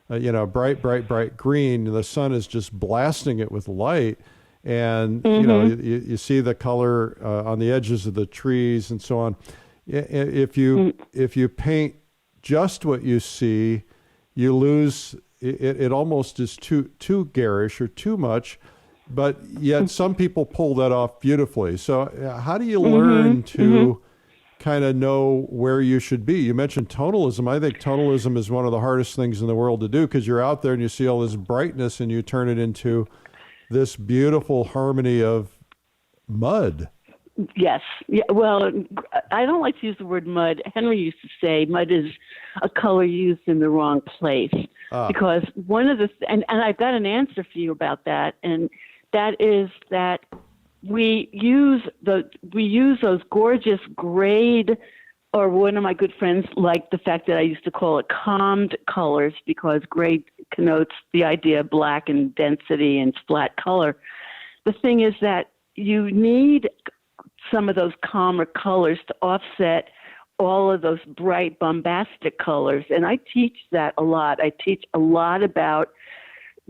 bright green, the sun is just blasting it with light. And, you see the color on the edges of the trees and so on. If you paint just what you see, you lose, it almost is too garish or too much, but yet some people pull that off beautifully. So how do you learn to kind of know where you should be? You mentioned tonalism. I think tonalism is one of the hardest things in the world to do, because you're out there and you see all this brightness and you turn it into this beautiful harmony of mud. Yes. Yeah. Well, I don't like to use the word mud. Henry used to say mud is a color used in the wrong place. Because one of the and I've got an answer for you about that, and that is that we use those gorgeous grade, or one of my good friends liked the fact that I used to call it calmed colors, because grade connotes the idea of black and density and flat color. The thing is that you need some of those calmer colors to offset all of those bright, bombastic colors. And I teach that a lot. I teach a lot about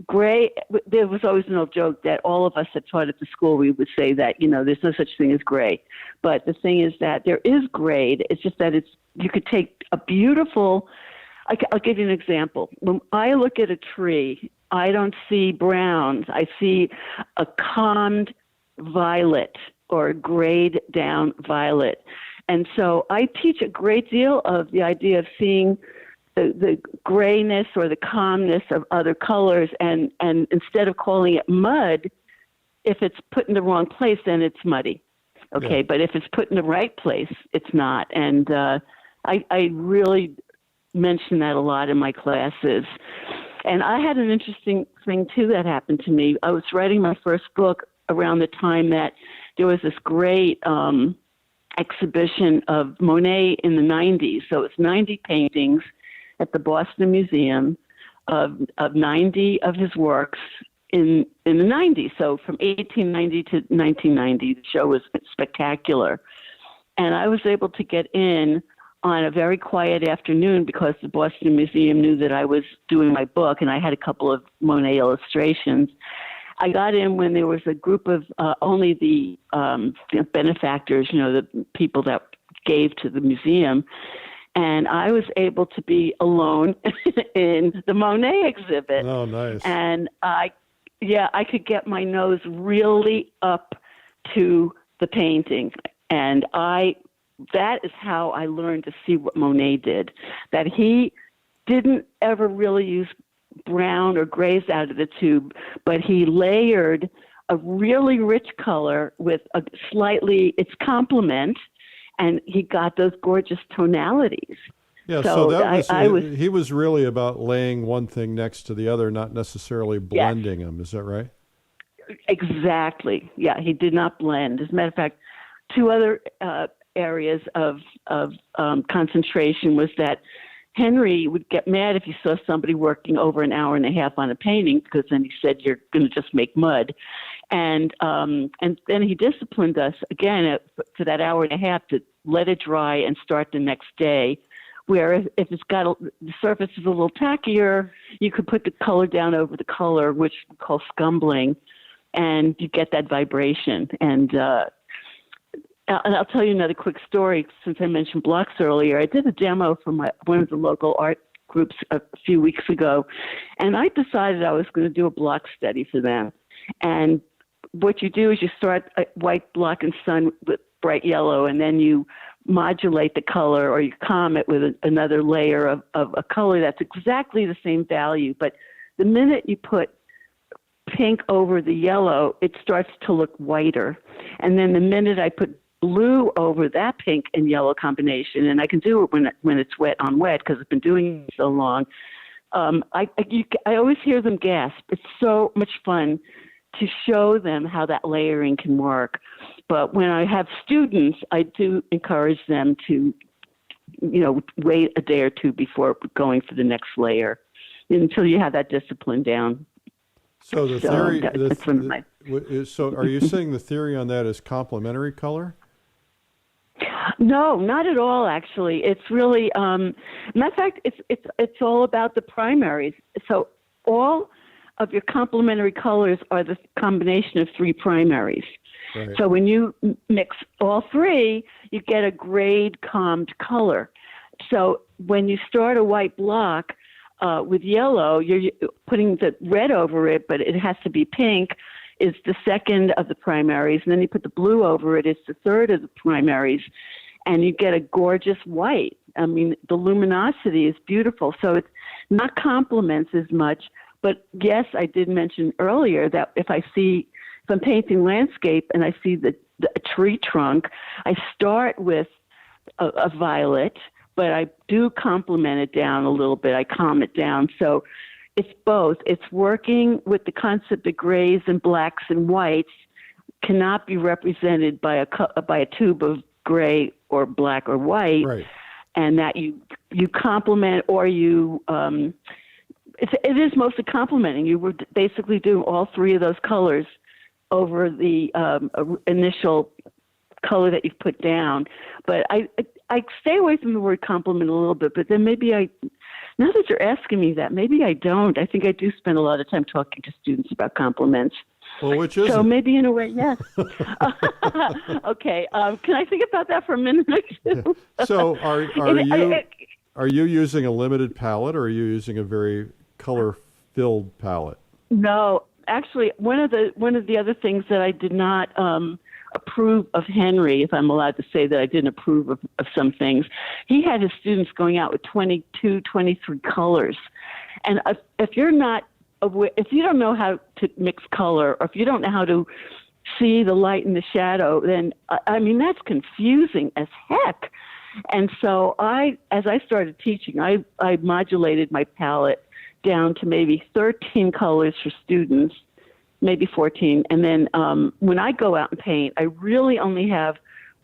gray. There was always an old joke that all of us that taught at the school, we would say that, there's no such thing as gray. But the thing is that there is grade. It's just that you could take a beautiful, I'll give you an example. When I look at a tree, I don't see browns. I see a calmed violet, or grayed down violet. And so I teach a great deal of the idea of seeing the grayness or the calmness of other colors, and instead of calling it mud, if it's put in the wrong place, then it's muddy. Okay, but if it's put in the right place, it's not. And I really mention that a lot in my classes. And I had an interesting thing, too, that happened to me. I was writing my first book around the time that there was this great exhibition of Monet in the 90s. So it's 90 paintings at the Boston Museum of 90 of his works in the 90s. So from 1890 to 1990, the show was spectacular. And I was able to get in on a very quiet afternoon because the Boston Museum knew that I was doing my book, and I had a couple of Monet illustrations. I got in when there was a group of only the benefactors, the people that gave to the museum. And I was able to be alone in the Monet exhibit. Oh, nice. And I could get my nose really up to the painting. And that is how I learned to see what Monet did, that he didn't ever really use brown or grays out of the tube, but he layered a really rich color with its complement, and he got those gorgeous tonalities. Yeah, so that he was really about laying one thing next to the other, not necessarily blending them. Is that right? Exactly. Yeah, he did not blend. As a matter of fact, two other areas of concentration was that Henry would get mad if he saw somebody working over an hour and a half on a painting, because then he said, "You're going to just make mud." And then he disciplined us again for that hour and a half to let it dry and start the next day. Where if it's got the surface is a little tackier, you could put the color down over the color, which we call scumbling, and you get that vibration. And I'll tell you another quick story, since I mentioned blocks earlier. I did a demo for one of the local art groups a few weeks ago, and I decided I was going to do a block study for them. And what you do is you start a white block in sun with bright yellow, and then you modulate the color, or you calm it with another layer of a color that's exactly the same value. But the minute you put pink over the yellow, it starts to look whiter. And then the minute I put blue over that pink and yellow combination, and I can do it when it's wet on wet because I've been doing it so long, I always hear them gasp. It's so much fun to show them how that layering can work. But when I have students, I do encourage them to, wait a day or two before going for the next layer until you have that discipline down. So the theory, so are you saying the theory on that is complementary color? No, not at all. Actually, it's really, matter of fact, it's all about the primaries. So all of your complementary colors are the combination of three primaries. Right. So when you mix all three, you get a grade calmed color. So when you start a white block with yellow, you're putting the red over it, but it has to be pink, is the second of the primaries. And then you put the blue over it, it's the third of the primaries. And you get a gorgeous white. I mean, the luminosity is beautiful. So it's not complements as much. But yes, I did mention earlier that if I'm painting landscape and I see a tree trunk, I start with a violet, but I do complement it down a little bit. I calm it down. So it's both. It's working with the concept that grays and blacks and whites cannot be represented by a tube of gray or black or white, right. And that you complement, or you it is mostly complementing. You were basically doing all three of those colors over the initial color that you've put down. But I stay away from the word complement a little bit, but then maybe now that you're asking me that, maybe I don't. I think I do spend a lot of time talking to students about compliments. Well, which is so maybe in a way, yes. Okay. Can I think about that for a minute or two? So are you using a limited palette, or are you using a very color-filled palette? No, actually, one of the other things that I did not approve of Henry, if I'm allowed to say that I didn't approve of some things, he had his students going out with 22, 23 colors. And if you don't know how to mix color, or if you don't know how to see the light and the shadow, then, I mean, that's confusing as heck. And so as I started teaching, I modulated my palette down to maybe 13 colors for students, maybe 14. And then when I go out and paint, I really only have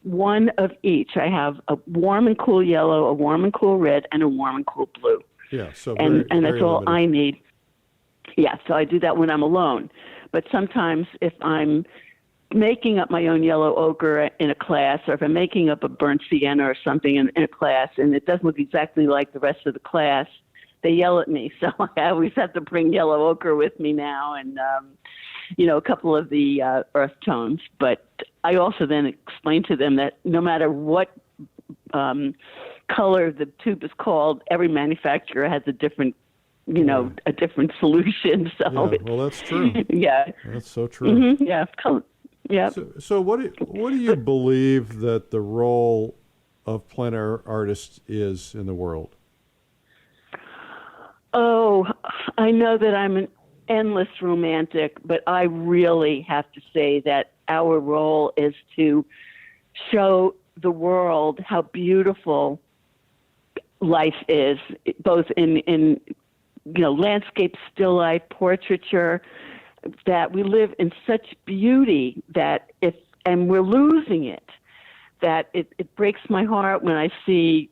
one of each. I have a warm and cool yellow, a warm and cool red, and a warm and cool blue. Yeah, so and that's all limited. I need. Yeah, so I do that when I'm alone. But sometimes if I'm making up my own yellow ochre in a class, or if I'm making up a burnt sienna or something in a class, and it doesn't look exactly like the rest of the class, they yell at me. So I always have to bring yellow ochre with me now, and a couple of the earth tones. But I also then explain to them that no matter what color the tube is called, every manufacturer has a different a different solution. So yeah, well, that's true. Yeah, that's so true. Mm-hmm, yeah, yeah. So what do you believe that the role of plein air artists is in the world? Oh, I know that I'm an endless romantic, but I really have to say that our role is to show the world how beautiful life is, both in landscape, still life, portraiture, that we live in such beauty and we're losing it, that it breaks my heart when I see,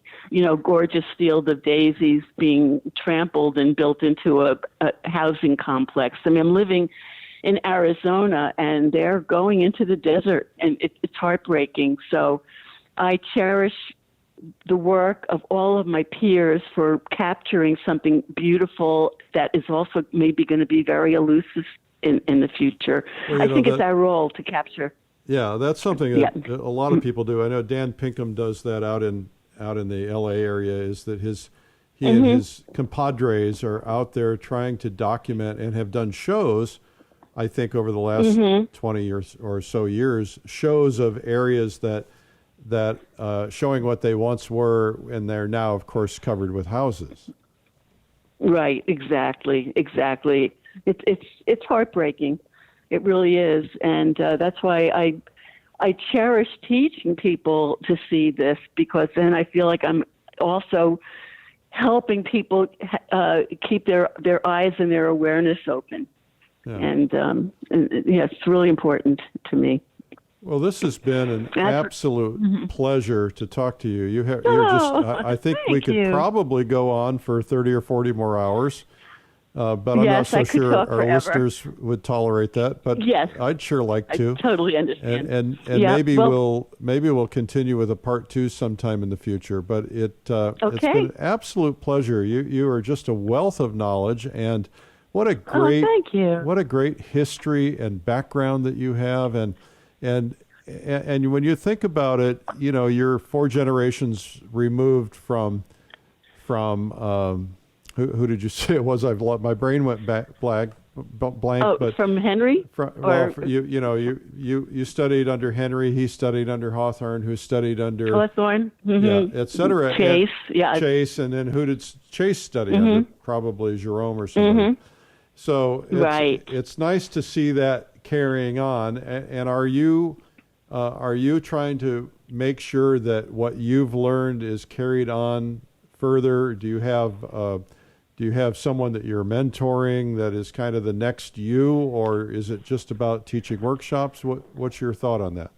gorgeous field of daisies being trampled and built into a housing complex. I mean, I'm living in Arizona, and they're going into the desert, and it's heartbreaking. So I cherish the work of all of my peers for capturing something beautiful that is also maybe going to be very elusive in the future. Well, I think it's our role to capture. Yeah, that's something that a lot of people do. I know Dan Pinkham does that out in the LA area, is that he and his compadres are out there trying to document and have done shows, I think over the last 20 years or so years, shows of areas that showing what they once were, and they're now, of course, covered with houses. Right, exactly. It's heartbreaking. It really is, and that's why I cherish teaching people to see this, because then I feel like I'm also helping people keep their eyes and their awareness open. Yeah. And it's really important to me. Well, this has been an absolute pleasure to talk to you. You're just. I think we could probably go on for 30 or 40 more hours, but I'm not so sure our listeners would tolerate that. But I'd sure like to. I totally understand. And maybe we'll continue with a part 2 sometime in the future. But it's been an absolute pleasure. You are just a wealth of knowledge, and what a great what a great history and background that you have, and when you think about it, you're 4 generations removed from who did you say it was? My brain went blank. But from Henry. You studied under Henry. He studied under Hawthorne, who studied under Hawthorne, et cetera. Chase, Chase, and then who did Chase study under? Probably Jerome or somebody. So it's nice to see that carrying on. And are you trying to make sure that what you've learned is carried on further? Do you have someone that you're mentoring that is kind of the next you, or is it just about teaching workshops? What's your thought on that?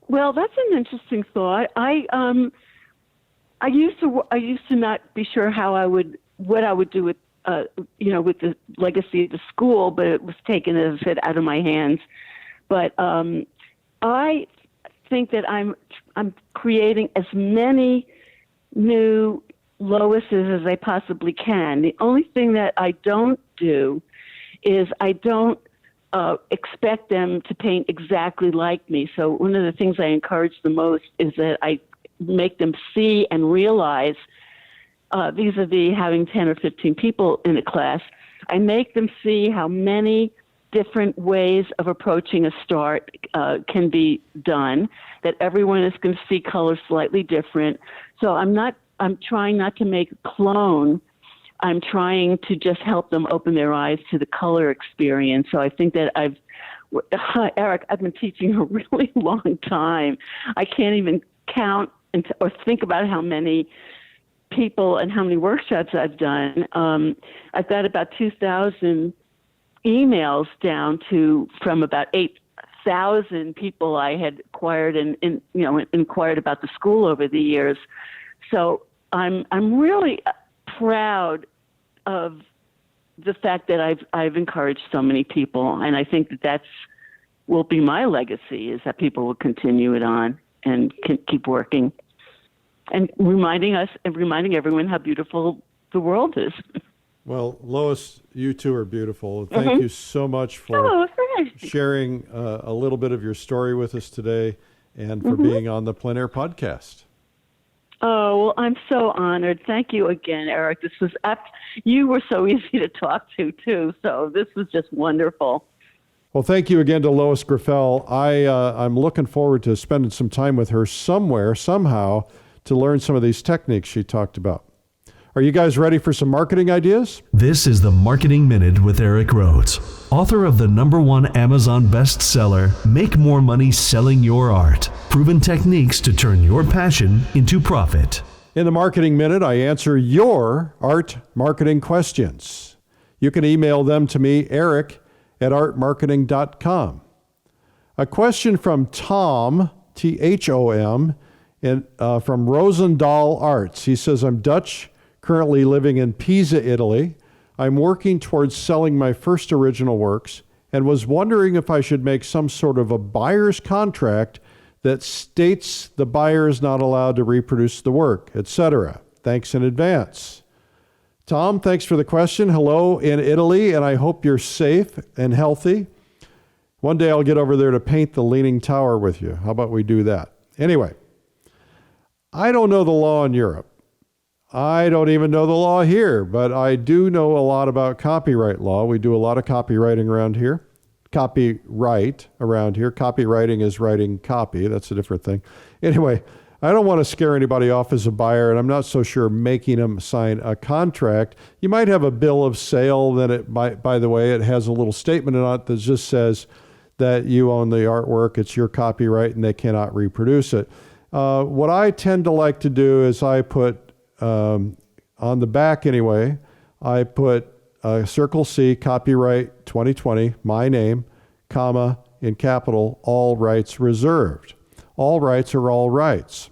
Well, that's an interesting thought. I used to not be sure what I would do with with the legacy of the school, but it was taken as it out of my hands. But I think that I'm creating as many new Loises as I possibly can. The only thing that I don't do is I don't expect them to paint exactly like me. So one of the things I encourage the most is that I make them see and realize, vis-a-vis having 10 or 15 people in a class, I make them see how many different ways of approaching a start can be done, that everyone is going to see colors slightly different. So I'm trying not to make a clone. I'm trying to just help them open their eyes to the color experience. So I think that Eric, I've been teaching a really long time. I can't even count or think about how many people and how many workshops I've done. I've got about 2,000 emails down from about 8,000 people I had acquired and inquired about the school over the years. So I'm really proud of the fact that I've encouraged so many people, and I think that will be my legacy, is that people will continue it on and can keep working and reminding everyone how beautiful the world is. Well, Lois, you too are beautiful. Thank you so much for sharing a little bit of your story with us today, and for being on the Plein Air Podcast. Oh, well, I'm so honored. Thank you again, Eric. You were so easy to talk to, too, so this was just wonderful. Well, thank you again to Lois Griffel. I'm looking forward to spending some time with her somewhere, somehow, to learn some of these techniques she talked about. Are you guys ready for some marketing ideas? This is the Marketing Minute with Eric Rhoads, author of the #1 Amazon bestseller, Make More Money Selling Your Art, Proven Techniques to Turn Your Passion into Profit. In the Marketing Minute, I answer your art marketing questions. You can email them to me, Eric artmarketing.com. A question from Tom, Thom, from Rosendahl Arts. He says, I'm Dutch, currently living in Pisa, Italy. I'm working towards selling my first original works and was wondering if I should make some sort of a buyer's contract that states the buyer is not allowed to reproduce the work, etc. Thanks in advance. Tom, thanks for the question. Hello in Italy, and I hope you're safe and healthy. One day I'll get over there to paint the Leaning Tower with you. How about we do that? Anyway, I don't know the law in Europe. I don't even know the law here, but I do know a lot about copyright law. We do a lot of copywriting around here. Copyright around here. Copywriting is writing copy. That's a different thing. Anyway, I don't want to scare anybody off as a buyer, and I'm not so sure making them sign a contract. You might have a bill of sale that it might, by the way, it has a little statement on it that just says that you own the artwork, it's your copyright, and they cannot reproduce it. What I tend to like to do is I put, on the back anyway, I put Circle C, copyright 2020, my name, comma, in capital, all rights reserved. All rights are all rights.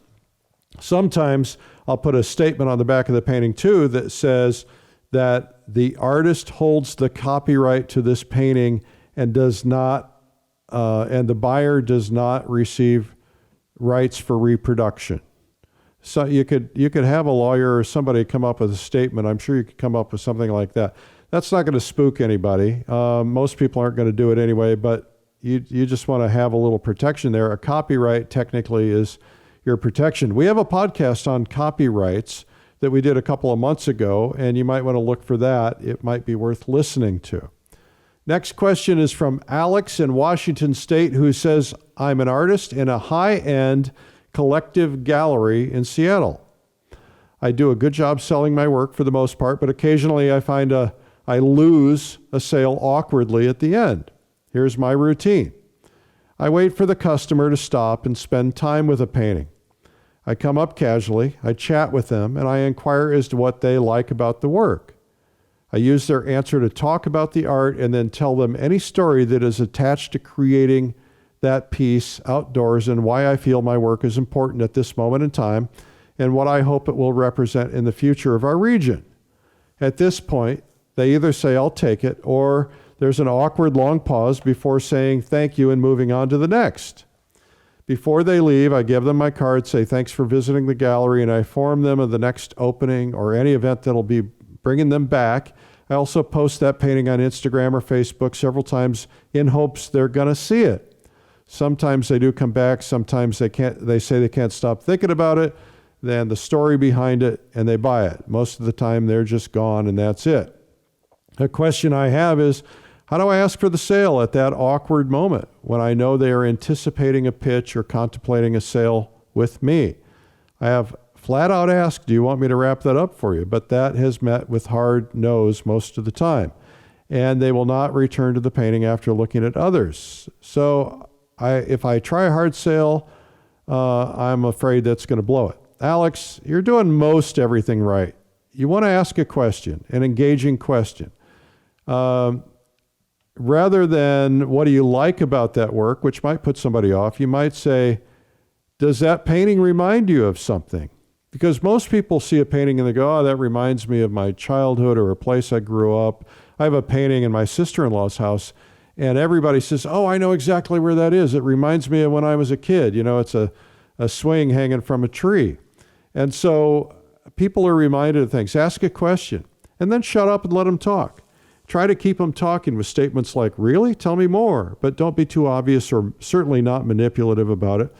Sometimes I'll put a statement on the back of the painting too that says that the artist holds the copyright to this painting and does not, and the buyer does not receive rights for reproduction. So you could have a lawyer or somebody come up with a statement. I'm sure you could come up with something like that. That's not going to spook anybody. Most people aren't going to do it anyway, but you just want to have a little protection there. A copyright technically is your protection. We have a podcast on copyrights that we did a couple of months ago, and you might want to look for that. It might be worth listening to. Next question is from Alex in Washington State, who says, I'm an artist in a high-end collective gallery in Seattle. I do a good job selling my work for the most part, but occasionally I find I lose a sale awkwardly at the end. Here's my routine. I wait for the customer to stop and spend time with a painting. I come up casually, I chat with them, and I inquire as to what they like about the work. I use their answer to talk about the art and then tell them any story that is attached to creating that piece outdoors and why I feel my work is important at this moment in time and what I hope it will represent in the future of our region. At this point, they either say, I'll take it, or there's an awkward long pause before saying thank you and moving on to the next. Before they leave, I give them my card, say thanks for visiting the gallery, and I inform them of the next opening or any event that'll be bringing them back. I also post that painting on Instagram or Facebook several times in hopes they're going to see it. Sometimes they do come back, sometimes they can't. They say they can't stop thinking about it, then the story behind it, and they buy it. Most of the time they're just gone and that's it. A question I have is, how do I ask for the sale at that awkward moment when I know they are anticipating a pitch or contemplating a sale with me? I have flat out asked, do you want me to wrap that up for you? But that has met with hard no's most of the time. And they will not return to the painting after looking at others. So if I try a hard sale, I'm afraid that's going to blow it. Alex, you're doing most everything right. You want to ask a question, an engaging question. Rather than what do you like about that work, which might put somebody off, you might say, does that painting remind you of something? Because most people see a painting and they go, oh, that reminds me of my childhood or a place I grew up. I have a painting in my sister-in-law's house, and everybody says, oh, I know exactly where that is. It reminds me of when I was a kid. You know, it's a swing hanging from a tree. And so people are reminded of things. Ask a question, and then shut up and let them talk. Try to keep them talking with statements like, really? Tell me more. But don't be too obvious or certainly not manipulative about it.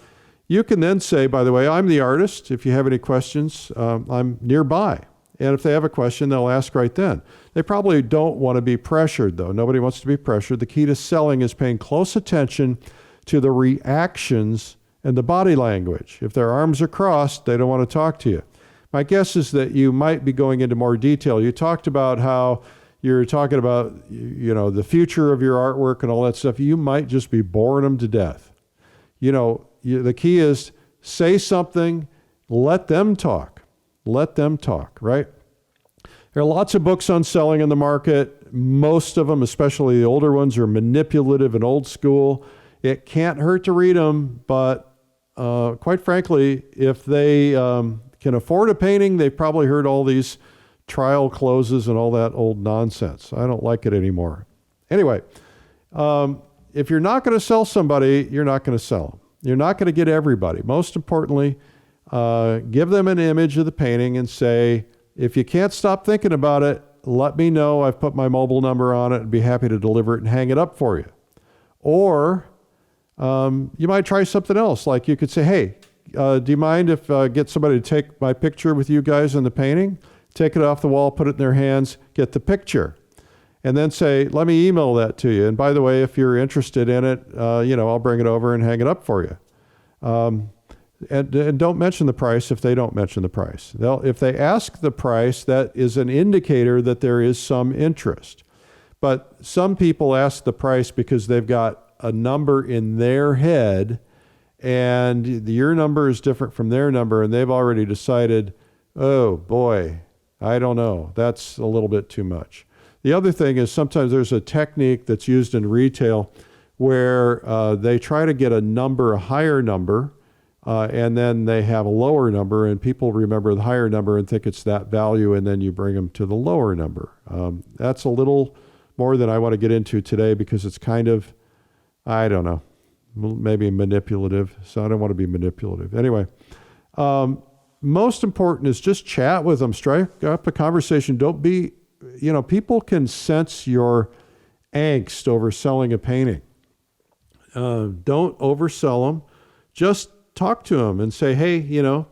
You can then say, by the way, I'm the artist. If you have any questions, I'm nearby. And if they have a question, they'll ask right then. They probably don't want to be pressured, though. Nobody wants to be pressured. The key to selling is paying close attention to the reactions and the body language. If their arms are crossed, they don't want to talk to you. My guess is that you might be going into more detail. You talked about how you're talking about, you know, the future of your artwork and all that stuff. You might just be boring them to death. You know, the key is say something, let them talk. Let them talk, right? There are lots of books on selling in the market. most of them, especially the older ones, are manipulative and old school. It can't hurt to read them, but quite frankly, if they can afford a painting, they've probably heard all these trial closes and all that old nonsense. I don't like it anymore. Anyway, if you're not going to sell somebody, you're not going to sell them. You're not going to get everybody. Most importantly, give them an image of the painting and say, if you can't stop thinking about it, let me know. I've put my mobile number on it and be happy to deliver it and hang it up for you. Or you might try something else. Like you could say, hey, do you mind if I get somebody to take my picture with you guys in the painting? Take it off the wall, put it in their hands, get the picture. And then say, let me email that to you. And by the way, if you're interested in it, I'll bring it over and hang it up for you. And don't mention the price if they don't mention the price. If they ask the price, that is an indicator that there is some interest. But some people ask the price because they've got a number in their head, and your number is different from their number, and they've already decided, oh boy, I don't know, that's a little bit too much. The other thing is sometimes there's a technique that's used in retail where they try to get a higher number, and then they have a lower number, and people remember the higher number and think it's that value, and then you bring them to the lower number. That's a little more than I want to get into today because it's kind of, I don't know, maybe manipulative. So I don't want to be manipulative. Anyway, most important is just chat with them, strike up a conversation. Don't be, people can sense your angst over selling a painting. Don't oversell them. Just talk to them and say, hey,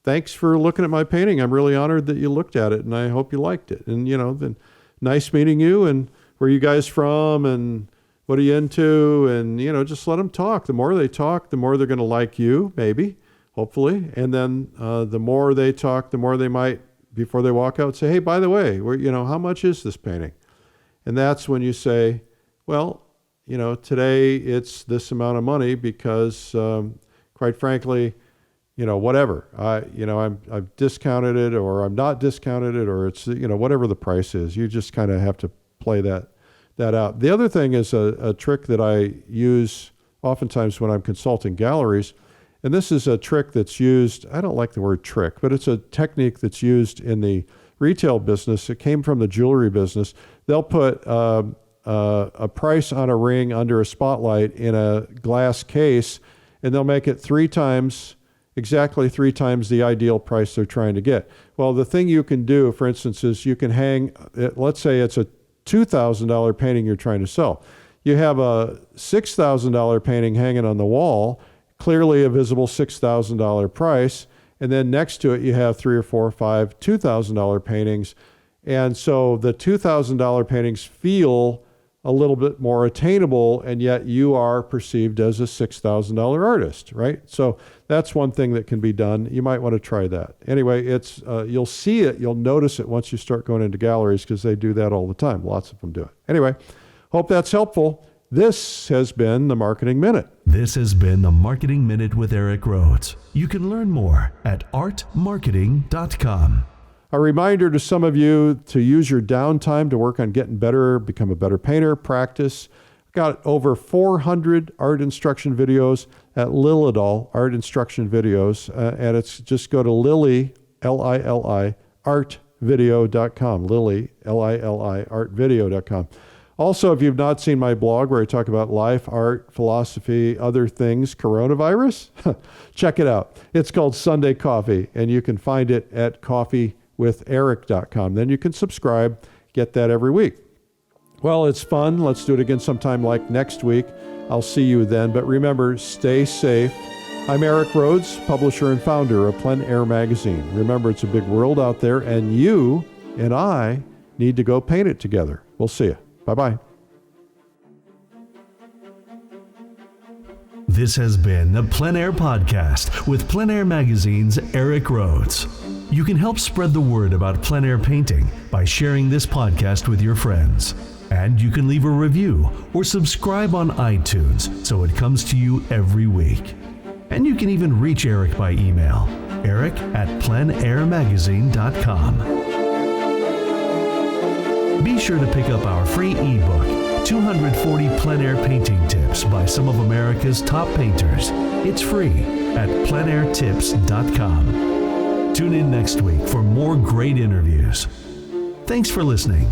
thanks for looking at my painting. I'm really honored that you looked at it and I hope you liked it. And, then nice meeting you, and where are you guys from and what are you into? And, just let them talk. The more they talk, the more they're going to like you, maybe, hopefully. And then the more they talk, the more they might, before they walk out, say, hey, by the way, how much is this painting? And that's when you say, well, today it's this amount of money because, quite frankly, whatever, I've discounted it, or I'm not discounted it, or it's, whatever the price is. You just kind of have to play that out. The other thing is a trick that I use oftentimes when I'm consulting galleries. And this is a trick that's used, I don't like the word trick, but it's a technique that's used in the retail business. It came from the jewelry business. They'll put a price on a ring under a spotlight in a glass case, and they'll make it exactly three times the ideal price they're trying to get. Well, the thing you can do, for instance, is you can hang, let's say it's a $2,000 painting you're trying to sell. You have a $6,000 painting hanging on the wall, clearly a visible $6,000 price, and then next to it you have 3 or 4 or 5 $2,000 paintings, and so the $2,000 paintings feel a little bit more attainable, and yet you are perceived as a $6,000 artist, right? So that's one thing that can be done. You might want to try that. Anyway, it's you'll see it, you'll notice it once you start going into galleries because they do that all the time. Lots of them do it. Anyway, hope that's helpful. This has been the Marketing Minute. This has been the Marketing Minute with Eric Rhoads. You can learn more at artmarketing.com. A reminder to some of you to use your downtime to work on getting better, become a better painter, practice. I've got over 400 art instruction videos at Lilidol Art Instruction Videos, and it's just go to Lili, L-I-L-I, artvideo.com, Lili, L-I-L-I, artvideo.com. Also, if you've not seen my blog where I talk about life, art, philosophy, other things, coronavirus, check it out. It's called Sunday Coffee, and you can find it at coffeewitheric.com. Then you can subscribe, get that every week. Well, it's fun. Let's do it again sometime like next week. I'll see you then. But remember, stay safe. I'm Eric Rhoads, publisher and founder of Plein Air Magazine. Remember, it's a big world out there, and you and I need to go paint it together. We'll see you. Bye-bye. This has been the Plein Air Podcast with Plein Air Magazine's Eric Rhoads. You can help spread the word about plein air painting by sharing this podcast with your friends. And you can leave a review or subscribe on iTunes so it comes to you every week. And you can even reach Eric by email, eric@pleinairmagazine.com. Be Be sure to pick up our free ebook, 240 Plein Air Painting Tips by some of America's top painters. It's free at pleinairtips.com. Tune in next week for more great interviews. Thanks for listening.